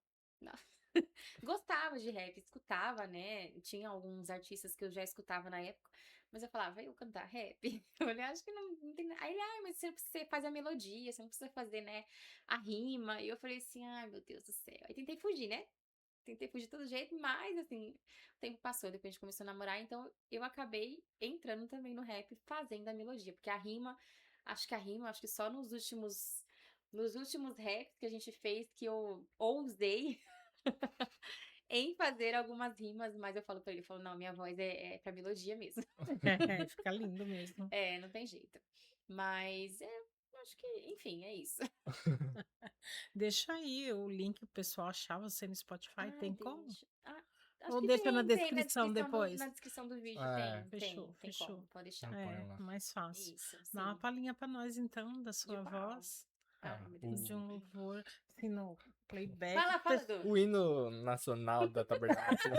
não. Gostava de rap, escutava, né? Tinha alguns artistas que eu já escutava na época, mas eu falava, vai eu cantar rap? Eu falei, acho que não tem. Aí ele, mas você faz a melodia, você não precisa fazer, né, a rima. E eu falei assim, ai meu Deus do céu. Aí tentei fugir, né? Tentei fugir de todo jeito, mas assim, o tempo passou, depois a gente começou a namorar, então eu acabei entrando também no rap, fazendo a melodia, porque acho que só nos últimos raps que a gente fez que eu ousei em fazer algumas rimas, mas eu falo pra ele, eu falo, não, minha voz é pra melodia mesmo. Fica lindo mesmo. Não tem jeito. Mas acho que, enfim, é isso. Deixa aí o link pro pessoal achar você no Spotify, Ai, tem como? deixa. Acho Ou que deixa na tem na descrição descrição na depois? descrição do vídeo, É, Fechou, tem fechou. como, pode deixar. não põe É, lá. mais fácil. Isso, Dá uma sim. palhinha pra nós então da De sua qual? voz, Ai, Ah, meu Deus do de céu. um louvor, assim, no playback, Fala, fala, Du. o hino nacional da Tabernáculo.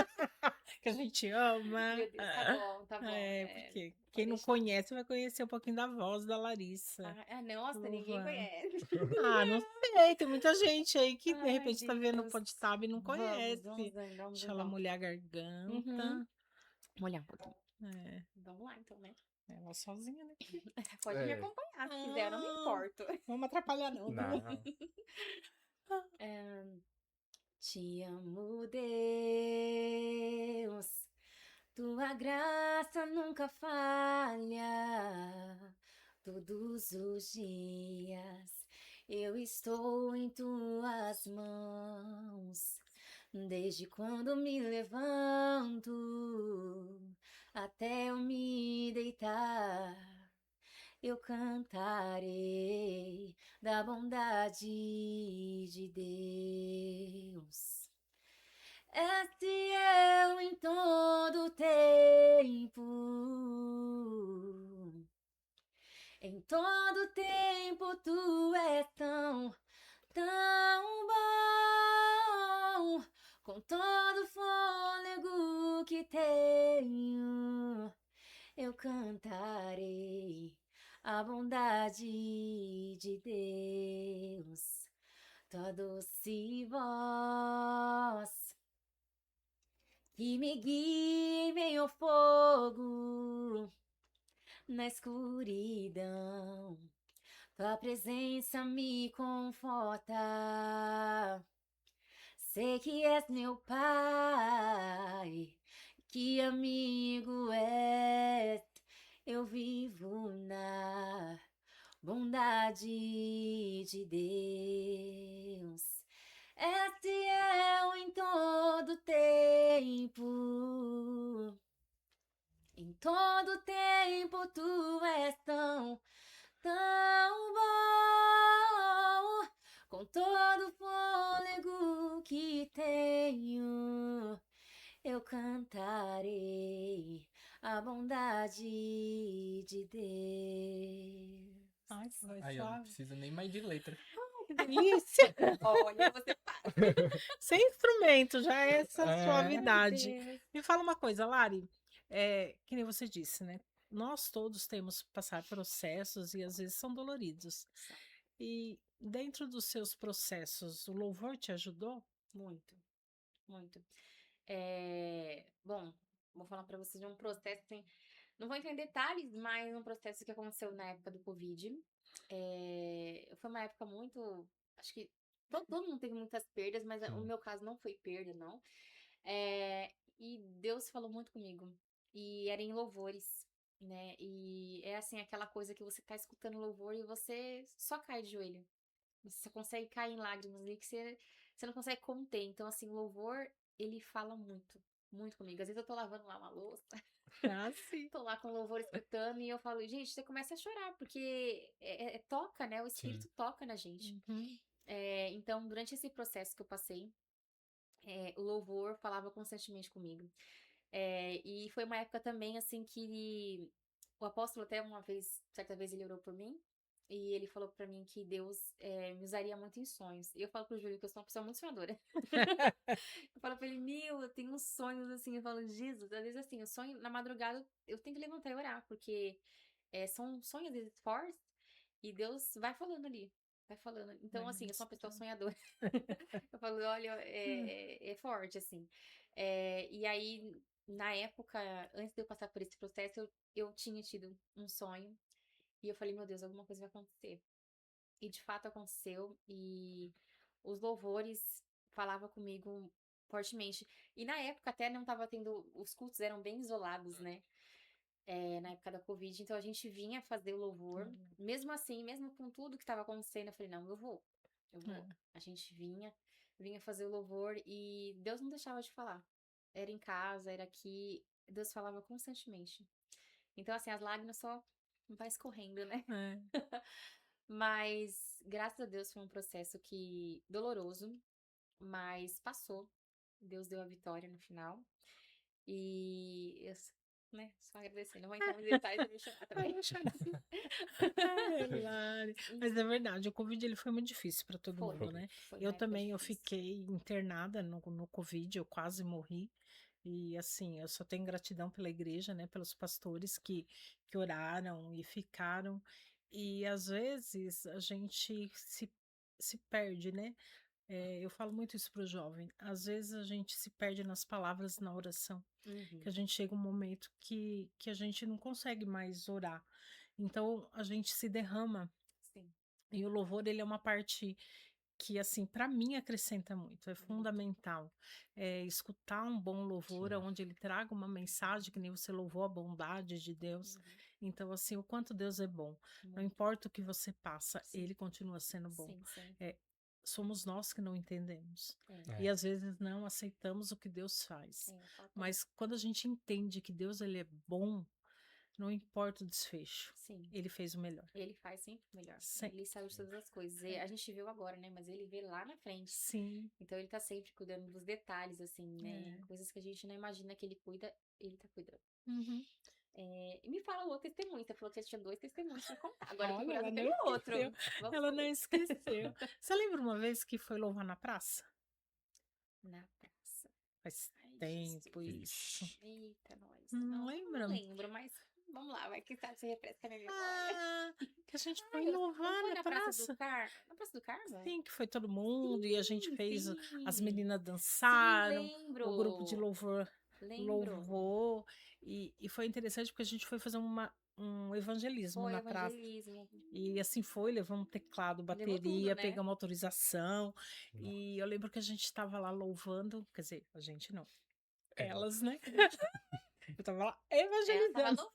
que a gente ama. Meu Deus, tá bom, tá bom. Porque quem Pode não deixar. conhece vai conhecer um pouquinho da voz da Larissa. Nossa, ninguém Louvando. conhece. Ah, não sei, tem muita gente aí que de Ai, repente tá vendo o Deus. Podtab e não Vamos conhece. então, vamos Deixa ela então. molhar a Uhum. garganta. Vamos olhar um pouquinho. É, Vamos lá, então, né? ela sozinha, né? Pode me É, acompanhar se quiser, eu não me Ah, importo. vamos atrapalhar não, viu? não. É, Te amo, Deus. Tua graça nunca falha. Todos os dias eu estou em tuas mãos. Desde quando me levanto até eu me deitar, eu cantarei da bondade de Deus. és fiel em todo tempo. Em todo tempo tu és tão bom. Com todo fôlego que tenho, eu cantarei a bondade de Deus. Tua doce voz que me guia em meio ao fogo, na escuridão. Tua presença me conforta. Sei que és meu Pai, que amigo és. Eu vivo na bondade de Deus. És fiel em todo tempo. Em todo tempo tu és tão bom. Com todo fôlego que tenho, eu cantarei a bondade de Deus. Ai, que voz Aí, ó, não suave. precisa nem mais de letra. Que delícia. Olha, você Sem instrumento, já é essa É. suavidade. Deus. Me fala uma coisa, Lari, que nem você disse, né? Nós todos temos que passar processos e às vezes são doloridos. E dentro dos seus processos, o louvor te ajudou? Muito, muito. Bom, vou falar pra vocês de um processo, assim, não vou entrar em detalhes, mas um processo que aconteceu na época do Covid. Foi uma época muito, acho que todo mundo teve muitas perdas, mas o Sim. meu caso não foi perda, não. E Deus falou muito comigo. E era em louvores, né? E é assim, aquela coisa que você tá escutando louvor e você só cai de joelho. Você só consegue cair em lágrimas ali que você não consegue conter. Então, assim, o louvor, ele fala muito, muito comigo. Às vezes eu tô lavando lá uma louça, Ah, sim. tô lá com o louvor escutando e eu falo, gente, você começa a chorar, porque toca, né? O Sim. Espírito toca na gente. Uhum. Então, durante esse processo que eu passei, o louvor falava constantemente comigo. E foi uma época também, assim, que o apóstolo até certa vez ele orou por mim, e ele falou pra mim que Deus me usaria muito em sonhos. E eu falo pro Júlio que eu sou uma pessoa muito sonhadora. Eu falo pra ele, eu tenho uns sonhos assim, eu falo, Jesus, às vezes assim, eu sonho na madrugada, eu tenho que levantar e orar, porque são sonhos às vezes fortes, e Deus vai falando ali. Vai falando. Então, Vai assim, eu sou uma pessoa ministrando. sonhadora. Eu falo, olha, é forte, assim. E aí, na época, antes de eu passar por esse processo, eu tinha tido um sonho. E eu falei, meu Deus, alguma coisa vai acontecer. E de fato aconteceu. E os louvores falavam comigo fortemente. E na época até não tava tendo. Os cultos eram bem isolados, né? Na época da Covid. Então a gente vinha fazer o louvor. Mesmo assim, mesmo com tudo que tava acontecendo, eu falei, não, eu vou. Eu vou. A gente vinha fazer o louvor e Deus não deixava de falar. Era em casa, era aqui. Deus falava constantemente. Então, assim, as lágrimas só vai escorrendo, né? É. Mas, graças a Deus, foi um processo doloroso, mas passou. Deus deu a vitória no final. E eu, né, só agradecer. Não vou entrar em detalhes, eu vou chorar também. Ai, Lari. Mas é verdade, o Covid ele foi muito difícil para todo Foi, mundo, né? foi uma Eu época também, eu difícil. fiquei internada no Covid, eu quase morri. E assim, eu só tenho gratidão pela igreja, né? Pelos pastores que oraram e ficaram. E às vezes a gente se perde, né? Eu falo muito isso para o jovem. Às vezes a gente se perde nas palavras na oração, que a gente chega um momento que a gente não consegue mais orar. Então a gente se derrama. Sim, E o louvor, ele é uma parte que, assim, para mim acrescenta muito, é muito. fundamental. Escutar um bom louvor, Sim. onde ele traga uma mensagem, que nem você louvou a bondade de Deus. Então, assim, o quanto Deus é bom. Não Muito. importa o que você passa, Sim. ele continua sendo bom. Sim, sim. Somos nós que não entendemos. É. E às vezes não aceitamos o que Deus faz. Mas quando a gente entende que Deus ele é bom, não importa o desfecho, Sim. ele fez o melhor. Ele faz sempre o melhor. Sempre. Ele sabe de todas as coisas. E a gente viu agora, né? Mas ele vê lá na frente. Sim. Então ele tá sempre cuidando dos detalhes, assim, né? É. Coisas que a gente não imagina que ele cuida, ele tá cuidando. Uhum. E me fala o outro testemunho. Você falou que você tinha 2 testemunhos pra contar. Agora eu tô Olha, curiosa ela pelo não outro. esqueceu. Vamos Ela não saber. esqueceu. Você lembra uma vez que foi louvar na praça? Na praça. Faz Ai, tempo Jesus. isso. Ixi. Eita, nós. Não lembra? Não lembro, mas vamos lá, vai que sabe se refresca a minha memória. Ah, que a gente foi Ai, não louvar foi na na Praça do praça. Carmo? Na Praça do Carmo? Sim, que foi todo mundo e a gente Sim, fez, as sim. meninas Sim, dançaram, o grupo de lembro. louvor Lembro. louvou e foi interessante porque a gente foi fazer um evangelismo Foi na praça. evangelismo. E assim foi, levamos teclado, Levou tudo, bateria, né? pegamos autorização. Não. E eu lembro que a gente estava lá louvando, quer dizer, a gente não, Ela. elas, né? Eu tava lá Ela tava evangelizando. louvando,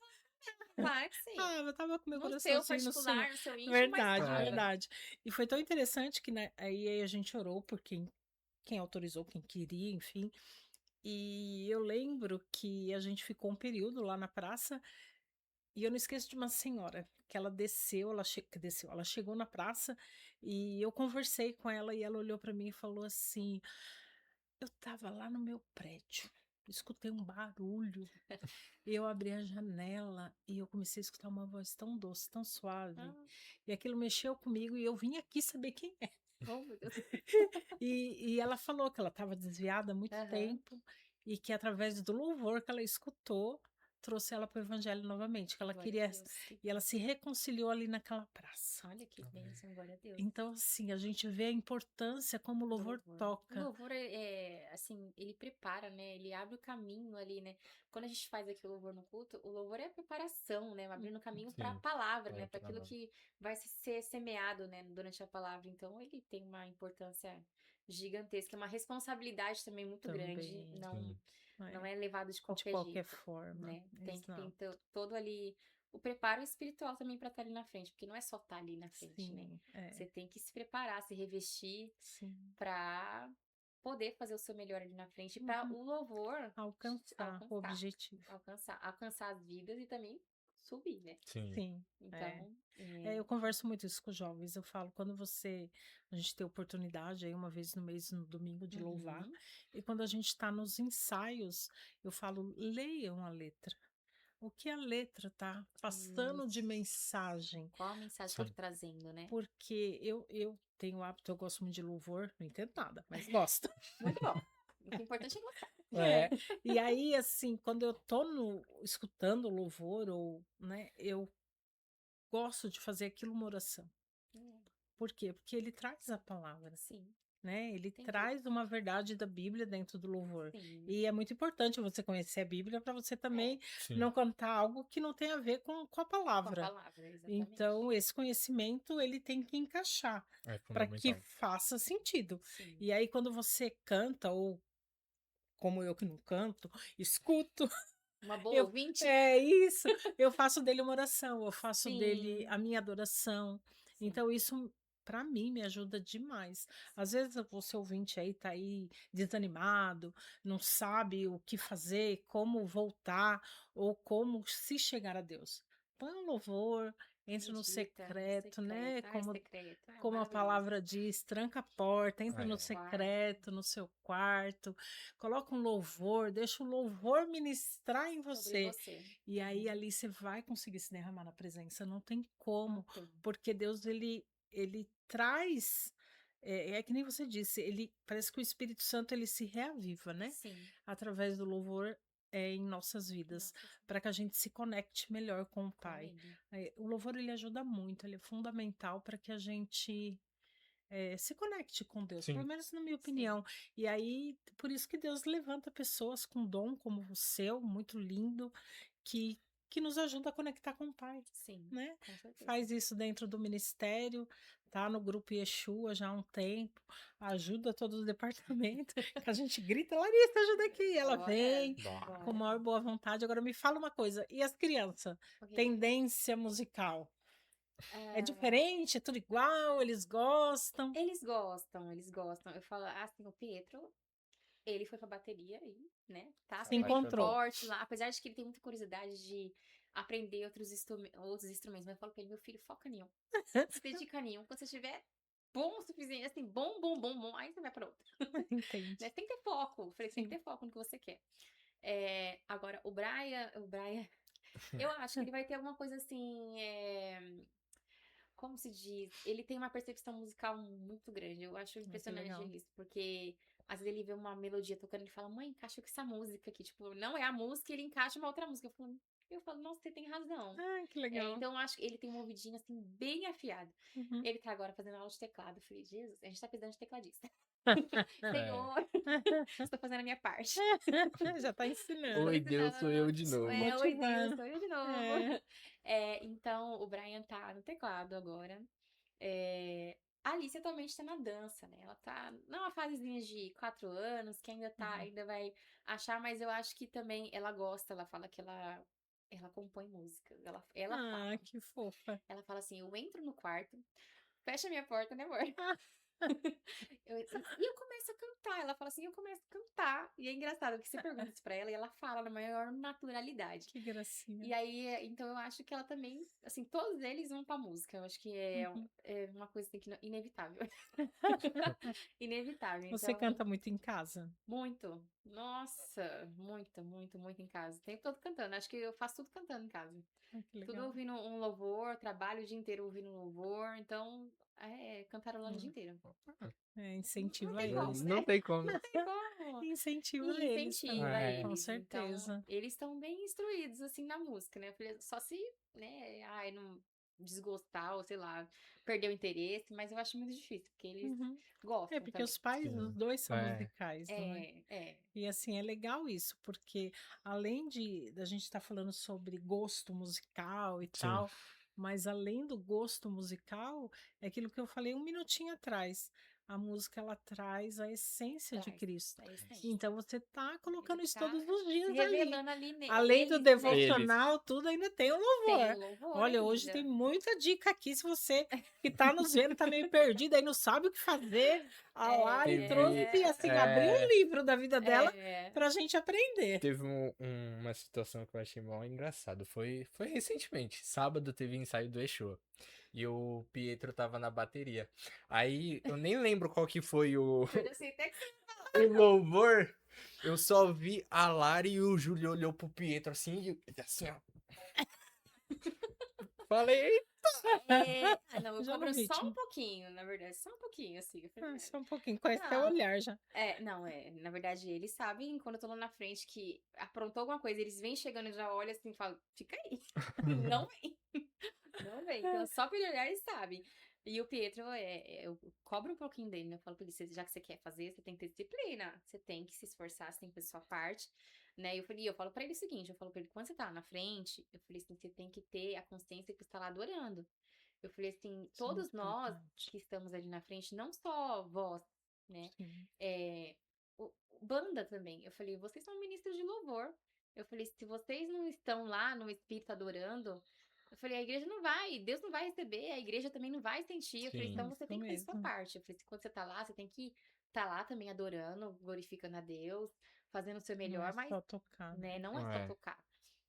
claro que sim. Ah, eu tava com meu No seu coraçãozinho no Senhor. particular, no seu íntimo, mas Verdade, tava. verdade. E foi tão interessante que né, aí a gente orou por quem autorizou, quem queria, enfim. E eu lembro que a gente ficou um período lá na praça e eu não esqueço de uma senhora que ela desceu, ela chegou na praça e eu conversei com ela e ela olhou para mim e falou assim: eu tava lá no meu prédio, escutei um barulho. Eu abri a janela e eu comecei a escutar uma voz tão doce, tão suave. Ah, E aquilo mexeu comigo e eu vim aqui saber quem é. oh, meu Deus. E ela falou que ela estava desviada há muito Aham. tempo e que através do louvor que ela escutou, trouxe ela para o evangelho novamente, que ela Glória a queria, Deus. e ela se reconciliou ali naquela praça. Olha que bênção, glória a Deus. Então, assim, a gente vê a importância como o Do louvor O toca. louvor assim, ele prepara, né? Ele abre o caminho ali, né? Quando a gente faz aqui o louvor no culto, o louvor é a preparação, né? Abrindo o caminho para a Sim. palavra, né? É, Para pra aquilo nós. que vai ser semeado, né? Durante a palavra. Então, ele tem uma importância gigantesca, uma responsabilidade também muito grande. Também. Não, Sim. não É, é levado de de qualquer qualquer jeito, forma. né? Tem que ter Exato. todo ali o preparo espiritual também para estar ali na frente, porque não é só estar ali na frente, né? Sim, é. Você tem que se preparar, se revestir Sim. para poder fazer o seu melhor ali na frente, para Uhum. o louvor Alcançar o objetivo. alcançar as vidas e também subir, né? Sim. Sim, é. Então, Eu converso muito isso com os jovens. Eu falo, a gente tem oportunidade aí uma vez no mês, no domingo, de louvar. uhum, E quando a gente está nos ensaios, eu falo, leiam a letra. O que a letra tá passando de isso. mensagem? Qual a mensagem que ela Sim. tá trazendo, né? Porque eu tenho o hábito, eu gosto muito de louvor, não entendo nada, mas gosto. Muito bom. O que é importante é gostar. É. E aí, assim, quando eu tô escutando o louvor, ou, né, eu gosto de fazer aquilo uma oração. Por quê? Porque ele traz a palavra, Sim, né? Ele entendi. traz uma verdade da Bíblia dentro do louvor. Sim. E é muito importante você conhecer a Bíblia para você também Sim. não cantar algo que não tem a ver com a Com a palavra. palavra, exatamente. Então, esse conhecimento, ele tem que encaixar É para que fundamental. faça sentido. Sim. E aí, quando você canta, ou como eu que não canto, escuto, Uma boa eu, ouvinte? é isso, eu faço dele uma oração, eu faço dele Sim. a minha adoração. Sim. Então, isso, para mim, me ajuda demais. Às vezes, você ouvinte aí tá aí desanimado, não sabe o que fazer, como voltar, ou como se chegar a Deus. Põe um louvor, entre no Medita, secreto, né? Ai, secreto. Ai, Como a maravilhoso. palavra diz, tranca a porta, entra Ah, no é. secreto, no seu quarto, coloca um louvor, deixa o louvor ministrar em Sobre você. você. E aí ali você vai conseguir se derramar na presença, não tem como, Não tem. porque Deus ele traz, é que nem você disse, ele parece que o Espírito Santo ele se reaviva, né? Sim. Através do louvor em nossas vidas, Nossa, para que a gente se conecte melhor com o com Pai. ele. O louvor ele ajuda muito, ele é fundamental para que a gente se conecte com Deus, pelo Sim. menos na minha Sim. opinião. E aí, por isso que Deus levanta pessoas com dom como o seu, muito lindo, que nos ajuda a conectar com o Pai, Sim, né? com certeza. Faz isso dentro do ministério, tá no grupo Yeshua já há um tempo, ajuda todo o departamento, que a gente grita, Larissa, ajuda aqui, ela Bora, vem Bah. com maior boa vontade. Agora me fala uma coisa, e as crianças? Ok. Tendência musical? É Ah, diferente? É tudo igual? Eles gostam? eles gostam, eles gostam. Eu falo assim, o Pietro, ele foi pra bateria e, né, tá Se firme e encontrou. forte lá. Apesar de que ele tem muita curiosidade de aprender outros instrumentos. Mas eu falo pra ele, meu filho, foca em um. Se dedica em um. Quando você tiver bom o suficiente, assim, bom, aí você vai pra outro. Entendi. Né? Você tem que ter foco. Eu falei, você tem que ter foco no que você quer. Agora, o Brian, eu acho que ele vai ter alguma coisa assim, como se diz? Ele tem uma percepção musical muito grande. Eu acho Que impressionante legal. isso, porque às vezes ele vê uma melodia tocando e fala, mãe, encaixa com essa música aqui. Tipo, não é a música, ele encaixa uma outra música. Eu falo, nossa, você tem razão. Ah, que legal. Então, eu acho que ele tem um ouvidinho, assim, bem afiado. Uhum. Ele tá agora fazendo aula de teclado. Eu falei, Jesus, a gente tá precisando de tecladista. É. Senhor, estou fazendo a minha parte. Já tá ensinando. Oi, Deus, sou eu de novo. Oi, Deus, Motivando. sou eu de novo. Então, o Brian tá no teclado agora. A Alice atualmente tá na dança, né? Ela tá numa fasezinha de 4 anos, que ainda vai achar, mas eu acho que também ela gosta, ela fala que ela compõe música. Ela Ah, fala. que fofa. Ela fala assim: eu entro no quarto, fecha minha porta, né, amor? E eu começo a cantar. Ela fala assim: eu começo a cantar. E é engraçado que você pergunta isso pra ela e ela fala na maior naturalidade. Que gracinha. E aí, então eu acho que ela também, assim, todos eles vão pra música. Eu acho que é uma coisa assim, que inevitável. Inevitável. Você Então, canta muito em casa? muito. Nossa, muito em casa. O tempo todo cantando. Acho que eu faço tudo cantando em casa. Ah, que Tudo legal. ouvindo um louvor, trabalho o dia inteiro ouvindo louvor. Então, cantarolando o dia inteiro. Não Incentiva tem eles. como, Não né? tem como. Não tem como. Incentiva E eles incentiva também, É. com eles. Então, certeza. eles estão bem instruídos, assim, na música, né? Eu falei, só se, né, não desgostar ou, sei lá, perder o interesse, mas eu acho muito difícil, porque eles Uhum. gostam Porque também. os pais, os Sim. dois são É. musicais, não é? É. E assim, é legal isso, porque além da gente estar falando sobre gosto musical e Sim. tal, mas além do gosto musical, é aquilo que eu falei um minutinho atrás. A música ela traz a essência de Traz. Cristo. É isso aí. Então você tá colocando Ele isso tá todos os se dias ali. revelando ali Além do neles, né? devocional, tudo ainda tem o Tem louvor. o louvor Olha, hoje tem ainda. muita dica aqui. Se você que tá nos vendo, tá meio perdido aí, não sabe o que fazer, a Lari trouxe, assim, abriu um livro da vida dela É. pra gente aprender. Teve uma situação que eu achei mal engraçado. Foi recentemente. Sábado teve ensaio do Exu. E o Pietro tava na bateria. Aí eu nem lembro qual que foi o Eu já sei até que você louvor. Eu só vi a Lari e o Júlio olhou pro Pietro assim, e assim, ó. Falei, não, eu Já no cobro só um ritmo. pouquinho, na verdade, só um pouquinho, assim. Eu falei, Só um pouquinho, conhece até o não. olhar já. Na verdade, eles sabem quando eu tô lá na frente que aprontou alguma coisa, eles vêm chegando e já olham assim e falam, fica aí. Não vem. Não vem. Então, só pelo olhar eles sabem. E o Pietro, eu cobro um pouquinho dele, né? Eu falo pra ele, já que você quer fazer, você tem que ter disciplina. Você tem que se esforçar, você tem que fazer sua parte, né? Eu falo pra ele o seguinte, eu falo pra ele, quando você tá lá na frente, eu falei assim, você tem que ter a consciência que você tá lá adorando. Eu falei assim, Isso é muito todos nós importante. que estamos ali na frente, não só voz, né? Sim. Banda também. Eu falei, vocês são ministros de louvor. Eu falei, se vocês não estão lá no Espírito adorando, eu falei, a igreja não vai, Deus não vai receber, a igreja também não vai sentir. Eu falei, sim. então você Isso tem que fazer sua mesmo. parte. Eu falei, quando você tá lá, você tem que estar lá também adorando, glorificando a Deus, fazendo o seu Não é melhor, mas, só tocar, né, né? não é só É. tocar.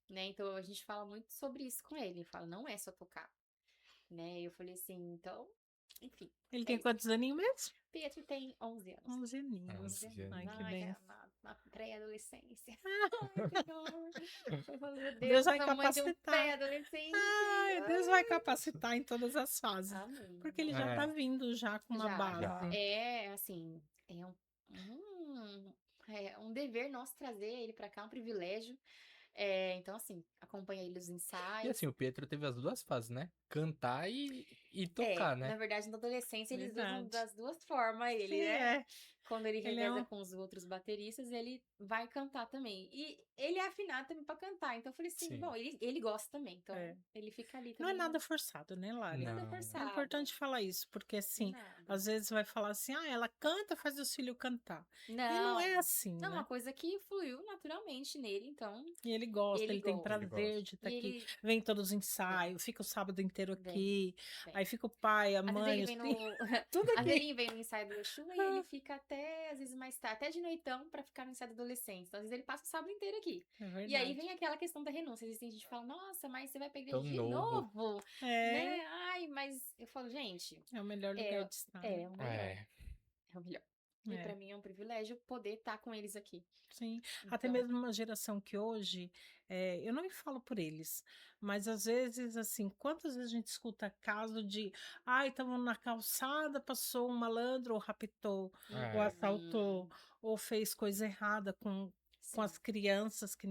Né? Então a gente fala muito sobre isso com ele. Ele fala, não é só tocar. Né? Eu falei assim, então, enfim. Ele É tem isso. quantos aninhos mesmo? Pietro tem 11 anos. 11 aninhos. 11 anos. Ai, que Ai, bem. na pré-adolescência. Ai, Senhor. Eu falo, meu Deus, Deus vai eu sou mãe de um capacitar. pré-adolescente. Ai, Deus vai capacitar em todas as fases. Amém. Porque ele É. já tá vindo já com uma Já. base. Assim, um dever nosso trazer ele pra cá, um privilégio. Então, assim, acompanha ele nos E ensaios. assim, o Pietro teve as duas fases, né? Cantar e tocar, né? Na verdade, na adolescência, eles usam Verdade. das duas formas ele, Sim, né? é. Quando ele Ele é reveza um- com os outros bateristas, ele vai cantar também. E ele é afinado também pra cantar. Então eu falei assim, Sim. bom, ele gosta também. Então É. ele fica ali Não é também. nada forçado, né, Lari? Nada Não. É forçado. importante falar isso, porque assim, Nada. às vezes vai falar assim, ela canta, faz os filhos cantar. Não. E não é assim, Não, né? uma coisa que fluiu naturalmente nele, então. E ele gosta, Ele ele tem gosta. Ele prazer gosta. de estar E aqui. ele Vem todos os ensaios, fica o sábado inteiro Vem, aqui. vem. Aí fica o pai, a Às vezes mãe, ele os vem no. filhos, tudo Às vezes aqui. ele vem no ensaio do Exu e ele fica até até, às vezes, mais tarde, até de noitão pra ficar no ensaio do adolescente. Então, às vezes, ele passa o sábado inteiro aqui. É E aí verdade. vem aquela questão da renúncia. Às vezes tem gente que fala, nossa, mas você vai pra igreja Tão de novo. novo, É, né? Ai, mas eu falo, gente, é o melhor lugar é, de estar, né? é o melhor. É. É o melhor. E É. pra mim é um privilégio poder estar com eles aqui. Sim, até Então, mesmo uma geração que hoje, eu não me falo por eles, mas às vezes, assim, quantas vezes a gente escuta caso de, ai, estavam na calçada, passou um malandro, ou raptou, ou É. assaltou, ou fez coisa errada com as sim. crianças que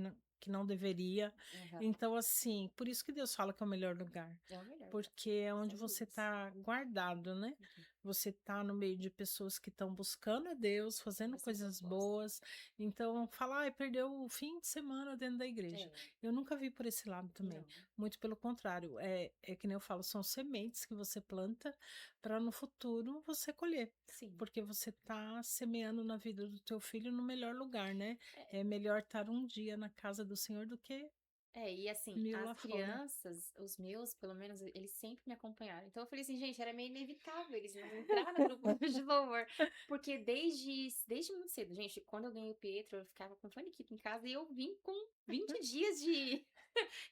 não deveria. Aham. Então, assim, por isso que Deus fala que é o melhor lugar, É o melhor. porque é onde Sem você dúvidas. está guardado, né? Uhum. Você está no meio de pessoas que estão buscando a Deus, fazendo Esse é um coisas propósito. boas. Então, falar, ai, perdeu o fim de semana dentro da igreja. É, Eu nunca vi por esse lado também. não. Muito pelo contrário. É que nem eu falo, são sementes que você planta para no futuro você colher. Sim. Porque você está semeando na vida do teu filho no melhor lugar, né? É, É melhor estar um dia na casa do Senhor do que e assim, 1000 as lá fora. crianças, os meus, pelo menos, eles sempre me acompanharam. Então eu falei assim, gente, era meio inevitável eles não entrar no grupo de louvor. Porque desde muito cedo, gente, quando eu ganhei o Pietro, eu ficava com faniquito em casa e eu vim com 20 dias de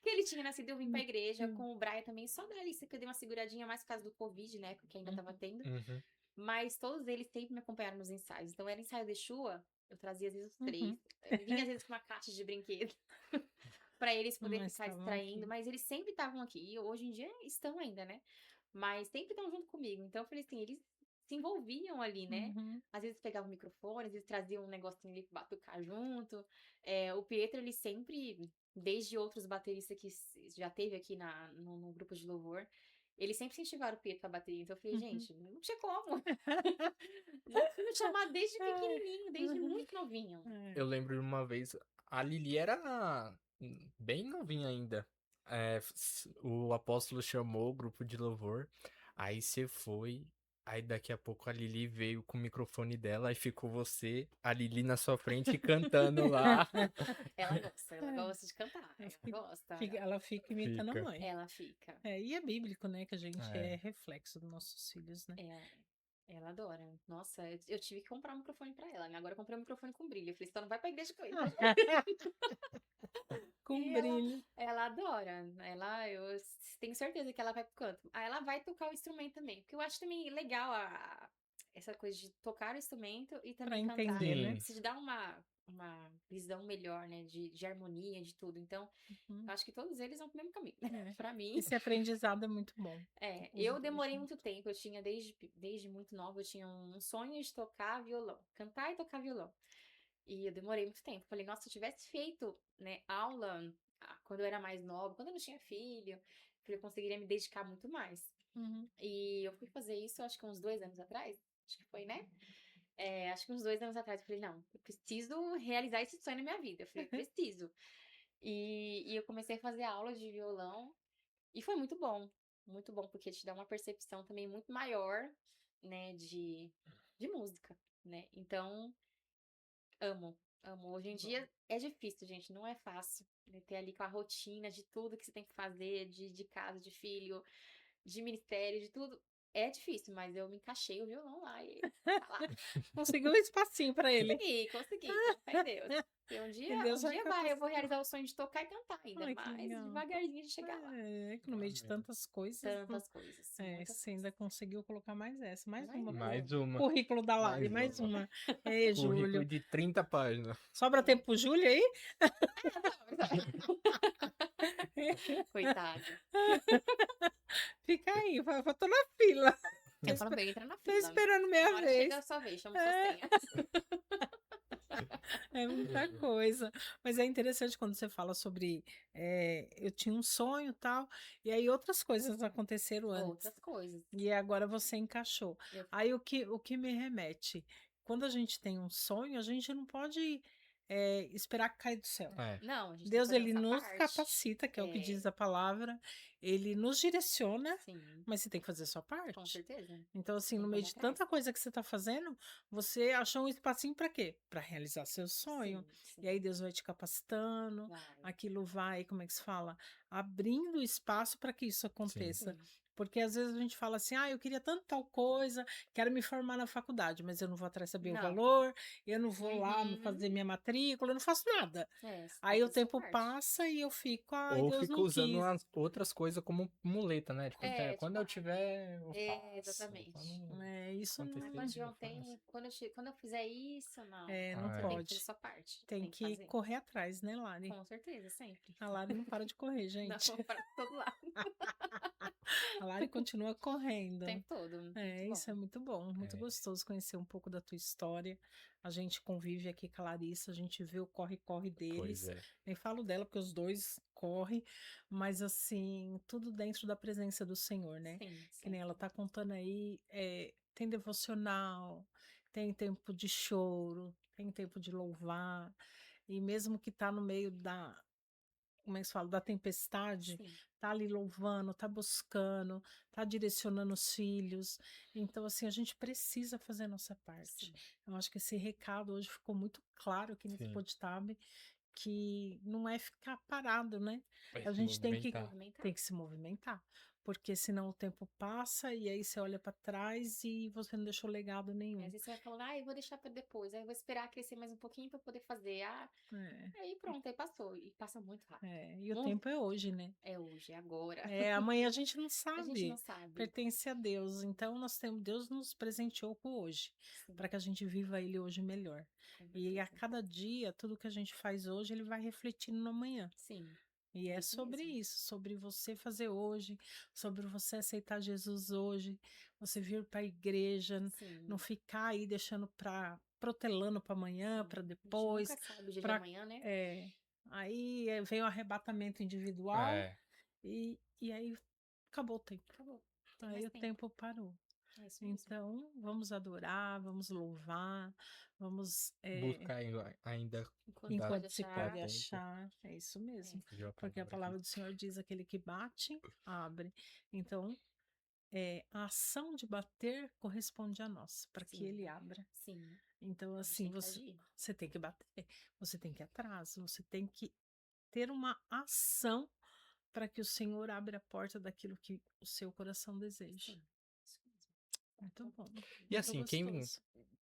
que ele tinha nascido, eu vim pra igreja com o Brian também, só da Alice, que eu dei uma seguradinha mais por causa do Covid, né, porque ainda tava tendo. Uhum. Mas todos eles sempre me acompanharam nos ensaios. Então era ensaio de Shua, eu trazia às vezes os três. Uhum. Vinha às vezes com uma caixa de brinquedo pra eles poderem Mas ficar estavam distraindo, aqui. mas eles sempre estavam aqui. E hoje em dia estão ainda, né? Mas sempre estão junto comigo. Então eu falei assim, eles se envolviam ali, né? Uhum. Às vezes pegavam o microfone, às vezes traziam um negocinho ali pra batucar junto. O Pietro, ele sempre, desde outros bateristas que já teve aqui no grupo de louvor, eles sempre incentivaram o Pietro pra bateria. Então eu falei, Uhum. gente, não tinha como. Já fui me chamar desde pequenininho, desde Uhum. muito novinho. É. Eu lembro de uma vez, a Lili era bem novinha ainda. O apóstolo chamou o grupo de louvor, aí você foi, aí daqui a pouco a Lili veio com o microfone dela, aí ficou você, a Lili na sua frente cantando lá. Ela gosta de cantar, Ela ela gosta, ela fica imitando a Fica. mãe. ela fica. E é bíblico, né? Que a gente é É. reflexo dos nossos filhos, né? Ela adora. Nossa, eu tive que comprar um microfone pra ela, né? Agora eu comprei um microfone com brilho. Eu falei, só não vai pra igreja com ele. Com E brilho. ela adora. Eu tenho certeza que ela vai pro canto. Aí ela vai tocar o instrumento também. Porque eu acho também legal essa coisa de tocar o instrumento e Pra também cantar. entender, né? Sim. Isso te dá uma visão melhor, né? De harmonia, de tudo. Então, Uhum. eu acho que todos eles vão pro mesmo caminho. É. Pra mim. Esse aprendizado é muito bom. Os Eu dois demorei muito juntos. tempo. Eu tinha, desde muito nova, eu tinha um sonho de tocar violão. Cantar e tocar violão. E eu demorei muito tempo. Falei, nossa, se eu tivesse feito, né, aula quando eu era mais nova, quando eu não tinha filho, eu conseguiria me dedicar muito mais. Uhum. E eu fui fazer isso, acho que uns 2 anos atrás. Acho que foi, né? Acho que uns 2 anos atrás. Eu falei, não, eu preciso realizar esse sonho na minha vida. Eu falei, preciso. E eu comecei a fazer aula de violão. E foi muito bom. Muito bom, porque te dá uma percepção também muito maior, né, de música, né? Então, amo, amo. Hoje em dia é difícil, gente, não é fácil, né, ter ali com a rotina de tudo que você tem que fazer, de casa, de filho, de ministério, de tudo. É difícil, mas eu me encaixei o violão lá e tá lá. Conseguiu um espacinho pra ele. Consegui, com fé em Deus. E um E Deus vai dia vai, eu vou capacitando. realizar o sonho de tocar e cantar ainda, Ai, que mas legal. devagarzinho de chegar lá. Que no meio de Amém. tantas coisas, Tantas coisas, muitas você ainda coisas. conseguiu colocar mais essa. Mais Mais uma pro Mais uma. currículo da Lari, Mais mais uma. uma. Ei, Currículo Júlio. de 30 páginas. Sobra tempo pro Júlio aí? Coitado. Fica aí, eu tô na fila. Eu falo bem, entra na Tô fila. esperando Na minha hora que vez. chega a sua vez, chama sua senha. É muita coisa. Mas é interessante quando você fala sobre. Eu tinha um sonho e tal, e aí outras coisas aconteceram antes. Outras coisas. E agora você encaixou. Eu- Aí o que me remete? Quando a gente tem um sonho, a gente não pode esperar que caia do céu. É. Não, a gente tem que Deus, fazer ele nossa nos parte. capacita, que é o que diz a palavra, ele nos direciona, Sim, mas você tem que fazer a sua com parte. certeza. Então, assim, Tem no que meio correr de atrás. tanta coisa que você está fazendo, você achou um espacinho para quê? Para realizar seu sonho. Sim, E aí Deus vai te capacitando, vai. aquilo vai, como é que se fala? Abrindo espaço para que isso aconteça. Sim. Porque às vezes a gente fala assim, eu queria tanto tal coisa, quero me formar na faculdade, mas eu não vou atrás saber o Não. valor, eu não vou lá Uhum. fazer minha matrícula, eu não faço nada. É, você Aí tem o que fazer a sua tempo parte. passa e eu fico, ai, Ou Deus fica não usando quis. as outras coisas como muleta, né? Tipo, É, quando tipo, eu tiver, eu faço. exatamente. Quando Isso acontecer, Quando tiver eu um faço. tempo, quando eu fizer isso, não. não Você tem que fazer a pode. sua parte. Tem Tem que que fazer. correr atrás, né, Lari? Com certeza, sempre. A Lari não para de correr, Não, gente. para todo lado, A Lari continua o correndo. tempo todo. Muito Isso é bom. muito bom, muito É. gostoso conhecer um pouco da tua história. A gente convive aqui com a Larissa, a gente vê o corre-corre Pois deles. é. Nem falo dela, porque os dois correm, mas assim, tudo dentro da presença do Senhor, né? Sim, Que nem ela sempre. tá contando aí, tem devocional, tem tempo de choro, tem tempo de louvar, e mesmo que tá no meio da, como é que se fala, da tempestade, Sim, tá ali louvando, tá buscando, tá direcionando os filhos. Então, assim, a gente precisa fazer a nossa parte. sim. Eu acho que esse recado hoje ficou muito claro aqui nesse Sim. podcast, que não é ficar parado, né? Vai A se gente tem que, movimentar. Movimentar. tem que se movimentar. Porque senão o tempo passa e aí você olha para trás e você não deixou legado E nenhum. às vezes você vai falando, eu vou deixar pra depois, aí eu vou esperar crescer mais um pouquinho pra poder fazer. É, Aí pronto, aí passou. E passa muito rápido. e o Muito. tempo é hoje, né? É hoje, é agora. Amanhã a gente não A gente não sabe. sabe. Pertence a Deus. Então Deus nos presenteou com hoje, Sim, para que a gente viva ele hoje melhor. com E a certeza. cada dia, tudo que a gente faz hoje, ele vai refletindo no amanhã. Sim, E é isso sobre mesmo. isso, sobre você fazer hoje, sobre você aceitar Jesus hoje, você vir para a igreja, Sim. não ficar aí deixando protelando para amanhã, Sim. para A gente depois, nunca sabe o dia de para amanhã, né? aí vem o arrebatamento individual É. e aí acabou o tempo. Acabou. Tem Aí mais o tempo. tempo parou. É isso mesmo. Então, vamos adorar, vamos louvar, vamos, Buscar ainda Enquanto dá, pode enquanto se dá achar. pode tempo. achar, é isso mesmo. Fugiu a Porque a palavra palavra aqui. do Senhor diz: aquele que bate, abre. Então, a ação de bater corresponde a nós, para que Sim. ele abra. Sim. Então, A gente assim, tem que agir. você tem que bater, você tem que ir atrás, você tem que ter uma ação para que o Senhor abra a porta daquilo que o seu coração deseja. Sim. Isso mesmo. Muito Então, bom, E muito assim, gostoso.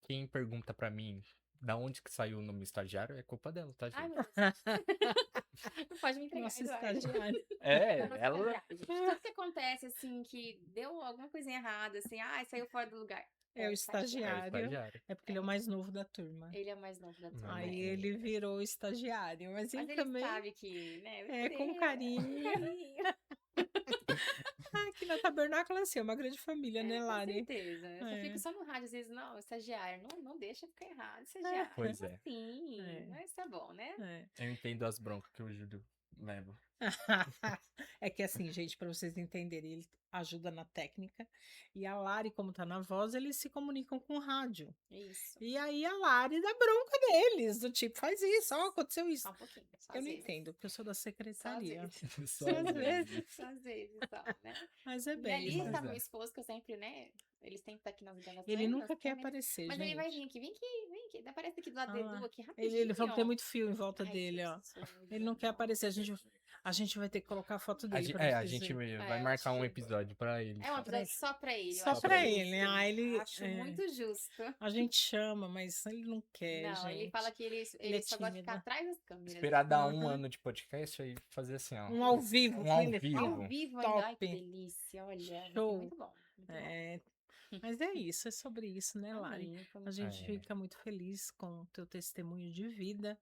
quem pergunta pra mim da onde que saiu o nome estagiário é culpa dela, tá, Ai, gente? meu Deus. Não pode me entregar, Nossa Eduardo. estagiária. É, Nossa ela. estagiária, gente. Tudo que acontece, assim, que deu alguma coisinha errada, assim, saiu fora do lugar. É o É o estagiário, estagiário. é porque ele é o mais novo da turma. Ele é o mais novo da turma. Aí Mas, ele virou estagiário, mas Mas ele ele também sabe que, né? com Brincadeira, carinho. carinho. Aqui na Tabernáculo é assim, é uma grande família, né, Com Lari? certeza. Eu só fico É, só no rádio, às vezes, não, estagiário, não deixa ficar errado, estagiário. pois é. Sim, é, mas tá bom, né? é. Eu entendo as broncas que o Júlio leva. É que assim, gente, para vocês entenderem, ele ajuda na técnica e a Lari, como tá na voz, eles se comunicam com o rádio. Isso. E aí a Lari dá bronca deles, do tipo, faz isso, aconteceu isso. Só um pouquinho, só Eu às não vezes. entendo, porque eu sou da Só às secretaria. vezes. Só Às vezes. Só às vezes, só, né? Mas é E bem, ali Mas tá né? meu é. esposo, que eu sempre, né? Eles têm que estar aqui nas Ele gravações, nunca nas quer câmeras. aparecer, Mas ele vai vir gente. aqui, vem aqui. Aparece aqui do lado Ah do Edu, lá. aqui Ele falou que tem rapidinho. muito fio em volta Ai, dele, ó. Jesus, Ele não quer não. aparecer. A gente vai ter que colocar a foto dele para A vocês gente verem. vai Eu marcar acho um que episódio pra ele. é um Só. Pra episódio ele. só pra ele. Eu Só acho pra justo. ele. Ele. Acho muito justo. A gente chama, mas ele não quer, Não, ele fala gente. que ele, Ele é só gosta de ficar tímido. atrás das câmeras. Esperar dar um Uhum. ano de podcast e fazer assim, ó. Um ao vivo Um com ao ele aqui, Ao ó. vivo. vivo ainda. Ai, que Top. delícia. Olha, vai ser Show. muito bom. Muito bom. É, mas é isso, é sobre isso, né, Lari? Amém. Foi A muito gente É. fica muito feliz com o teu testemunho de vida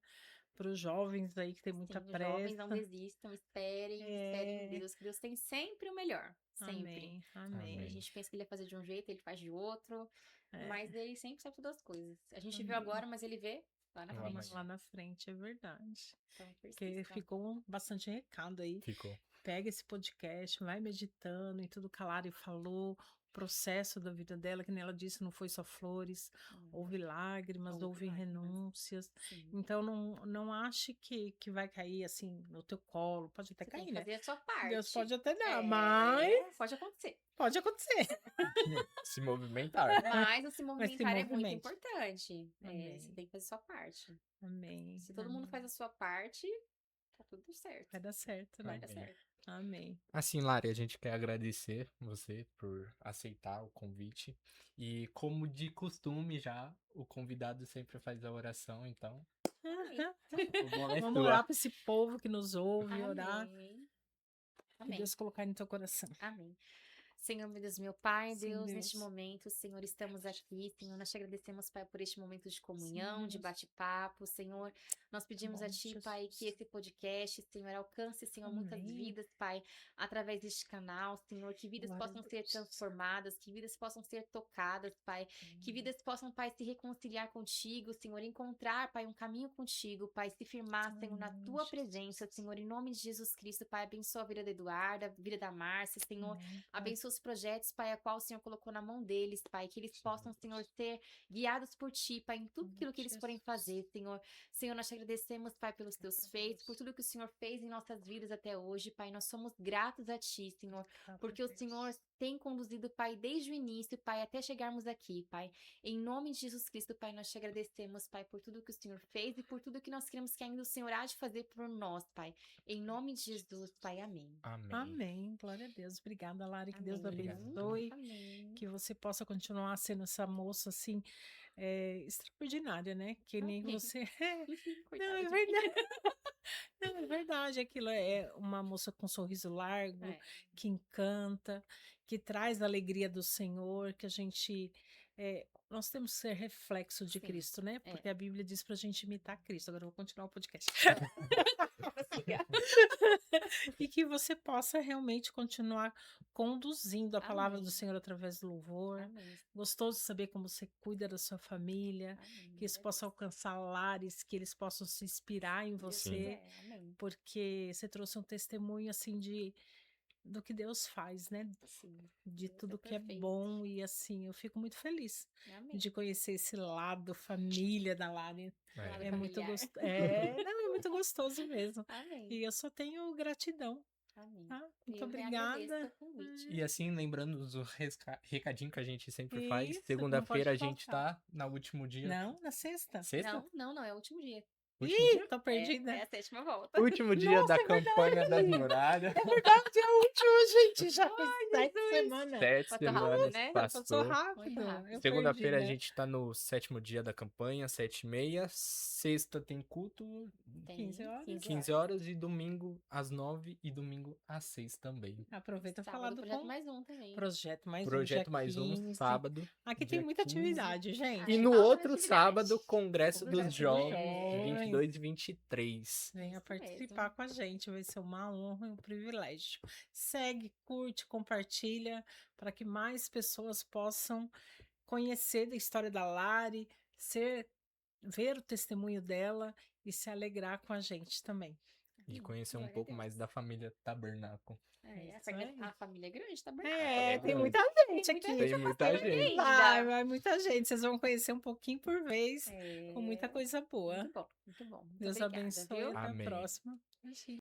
para os jovens aí que tem muita Sim, jovens não pressa. desistam, esperem em Deus, que Deus tem sempre o melhor, sempre. Amém, A amém. gente pensa que ele ia fazer de um jeito, ele faz de outro, É, mas ele sempre sabe todas as coisas. A gente viu amém. agora, mas ele vê lá na Lá frente. mais. Lá na frente, é verdade. Então, Porque persista. ficou bastante recado aí. Ficou. Pega esse podcast, vai meditando em tudo que a Lari falou, o processo da vida dela, que nem ela disse, não foi só flores, houve lágrimas, Houve houve lágrimas. renúncias. Sim. Então não ache que vai cair assim no teu colo, pode até Você tem cair, que né? fazer a sua parte. Deus pode até dar, É, mas pode acontecer. pode acontecer. Se movimentar. Mas o se Mas se movimentar é muito movimente. importante. Amém. Você tem que fazer a sua parte. Amém. Se todo mundo faz a sua parte, tá tudo certo. Vai dar certo, Vai né? dar Amém. certo. Amém. Assim, Lari, a gente quer agradecer você por aceitar o convite. E como de costume já, o convidado sempre faz a oração, então o bom é Vamos sua. orar para esse povo que nos ouve, orar, Amém. que Amém. Deus colocar no teu coração. Amém. Senhor, meu Deus, meu Pai, Sim, Deus, Deus. neste momento, Senhor, estamos aqui, Senhor, nós te agradecemos, Pai, por este momento de comunhão, Sim, de Deus. bate-papo, Senhor, nós pedimos a Bom, Ti, Pai, que Jesus. esse podcast, Senhor, alcance, Senhor, muitas Amém. vidas, Pai, através deste canal, Senhor, que vidas Glória a possam ser Deus. transformadas, que vidas possam ser tocadas, Pai, que vidas possam, Pai, se reconciliar contigo, Senhor, encontrar, Pai, um caminho contigo, Pai, se firmar, Senhor, na Amém, Tua Jesus. presença, Senhor, em nome de Jesus Cristo, Pai, abençoa a vida da Eduarda, a vida da Márcia, Senhor, Amém, Pai. abençoa os projetos, Pai, a qual o Senhor colocou na mão deles, Pai, que eles possam, Senhor, ser guiados por Ti, Pai, em tudo aquilo que eles forem fazer, Senhor. Senhor, nós te agradecemos, Pai, pelos Teus feitos, por tudo que o Senhor fez em nossas vidas até hoje, Pai. Nós somos gratos a Ti, Senhor, porque o Senhor tem conduzido, Pai, desde o início, Pai, até chegarmos aqui, Pai. Em nome de Jesus Cristo, Pai, nós te agradecemos, Pai, por tudo que o Senhor fez e por tudo que nós queremos que ainda o Senhor há de fazer por nós, Pai. Em nome de Jesus, Pai, amém. Amém. Amém. Glória a Deus. Obrigada, Lari. Que Deus Amém. abençoe. Amém. Que você possa continuar sendo essa moça assim, extraordinária, né? Que nem Amém. você. Não, Coitada é de mim. verdade. Não, é verdade. Aquilo é uma moça com um sorriso largo, É. que encanta, que traz a alegria do Senhor, que a gente. Nós temos que ser reflexo de Sim, Cristo, né? é. Porque a Bíblia diz pra gente imitar Cristo. Agora eu vou continuar o podcast. E que você possa realmente continuar conduzindo a palavra do Amém. Senhor através do louvor. Amém. Gostoso saber como você cuida da sua família, Amém. que isso possa alcançar lares, que eles possam se inspirar em Deus você, quiser. Amém. porque você trouxe um testemunho assim do que Deus faz, né? Sim. De Deus tudo que é perfeito. bom e assim, eu fico muito feliz Amém. de conhecer esse lado família da Lari. Lado É muito familiar. não, é muito gostoso mesmo. Amém. E eu só tenho gratidão. Amém. Tá? Muito Eu que agradeço obrigada. o convite. E assim, lembrando do recadinho que a gente sempre faz, Isso, não segunda-feira a pode gente faltar. tá no último dia. Não, na sexta. Sexta? Não, é o último dia. Último Ih, dia? tô perdida. É a sétima volta. Último dia da campanha das muradas. É verdade, é o último, gente. Já fez 7 semanas. 7 Passou rápido, semanas né? Passou passou. rápido. Muito rápido. Eu Segunda-feira a perdi, né? gente tá no 7º dia da campanha, 7h30. Sexta tem culto, Tem 15 horas. 15 horas. E domingo às 9 e domingo às 6 também. Aproveita pra falar Sábado, do projeto mais um também. Projeto mais um, Projeto dia mais um, 15. sábado. Aqui dia tem muita 15. atividade, gente. E Ai, no falta outro atividade. sábado, Congresso dos Congresso dos Jovens, Jovens. 22 e 23. Venha Isso participar mesmo. com a gente, vai ser uma honra e um privilégio. Segue, curte, compartilha, para que mais pessoas possam conhecer da história da Lari, ver o testemunho dela e se alegrar com a gente também. E Amém. conhecer um Glória a pouco Deus. mais da família Tabernáculo. É, Isso aí. a família é grande, tá bem? Tem muita gente aqui. Tem muita gente. Vai muita gente. Vocês vão conhecer um pouquinho por vez, com muita coisa boa. Muito bom, muito bom. Muito Deus obrigada, abençoe. viu? Até a Amém. próxima.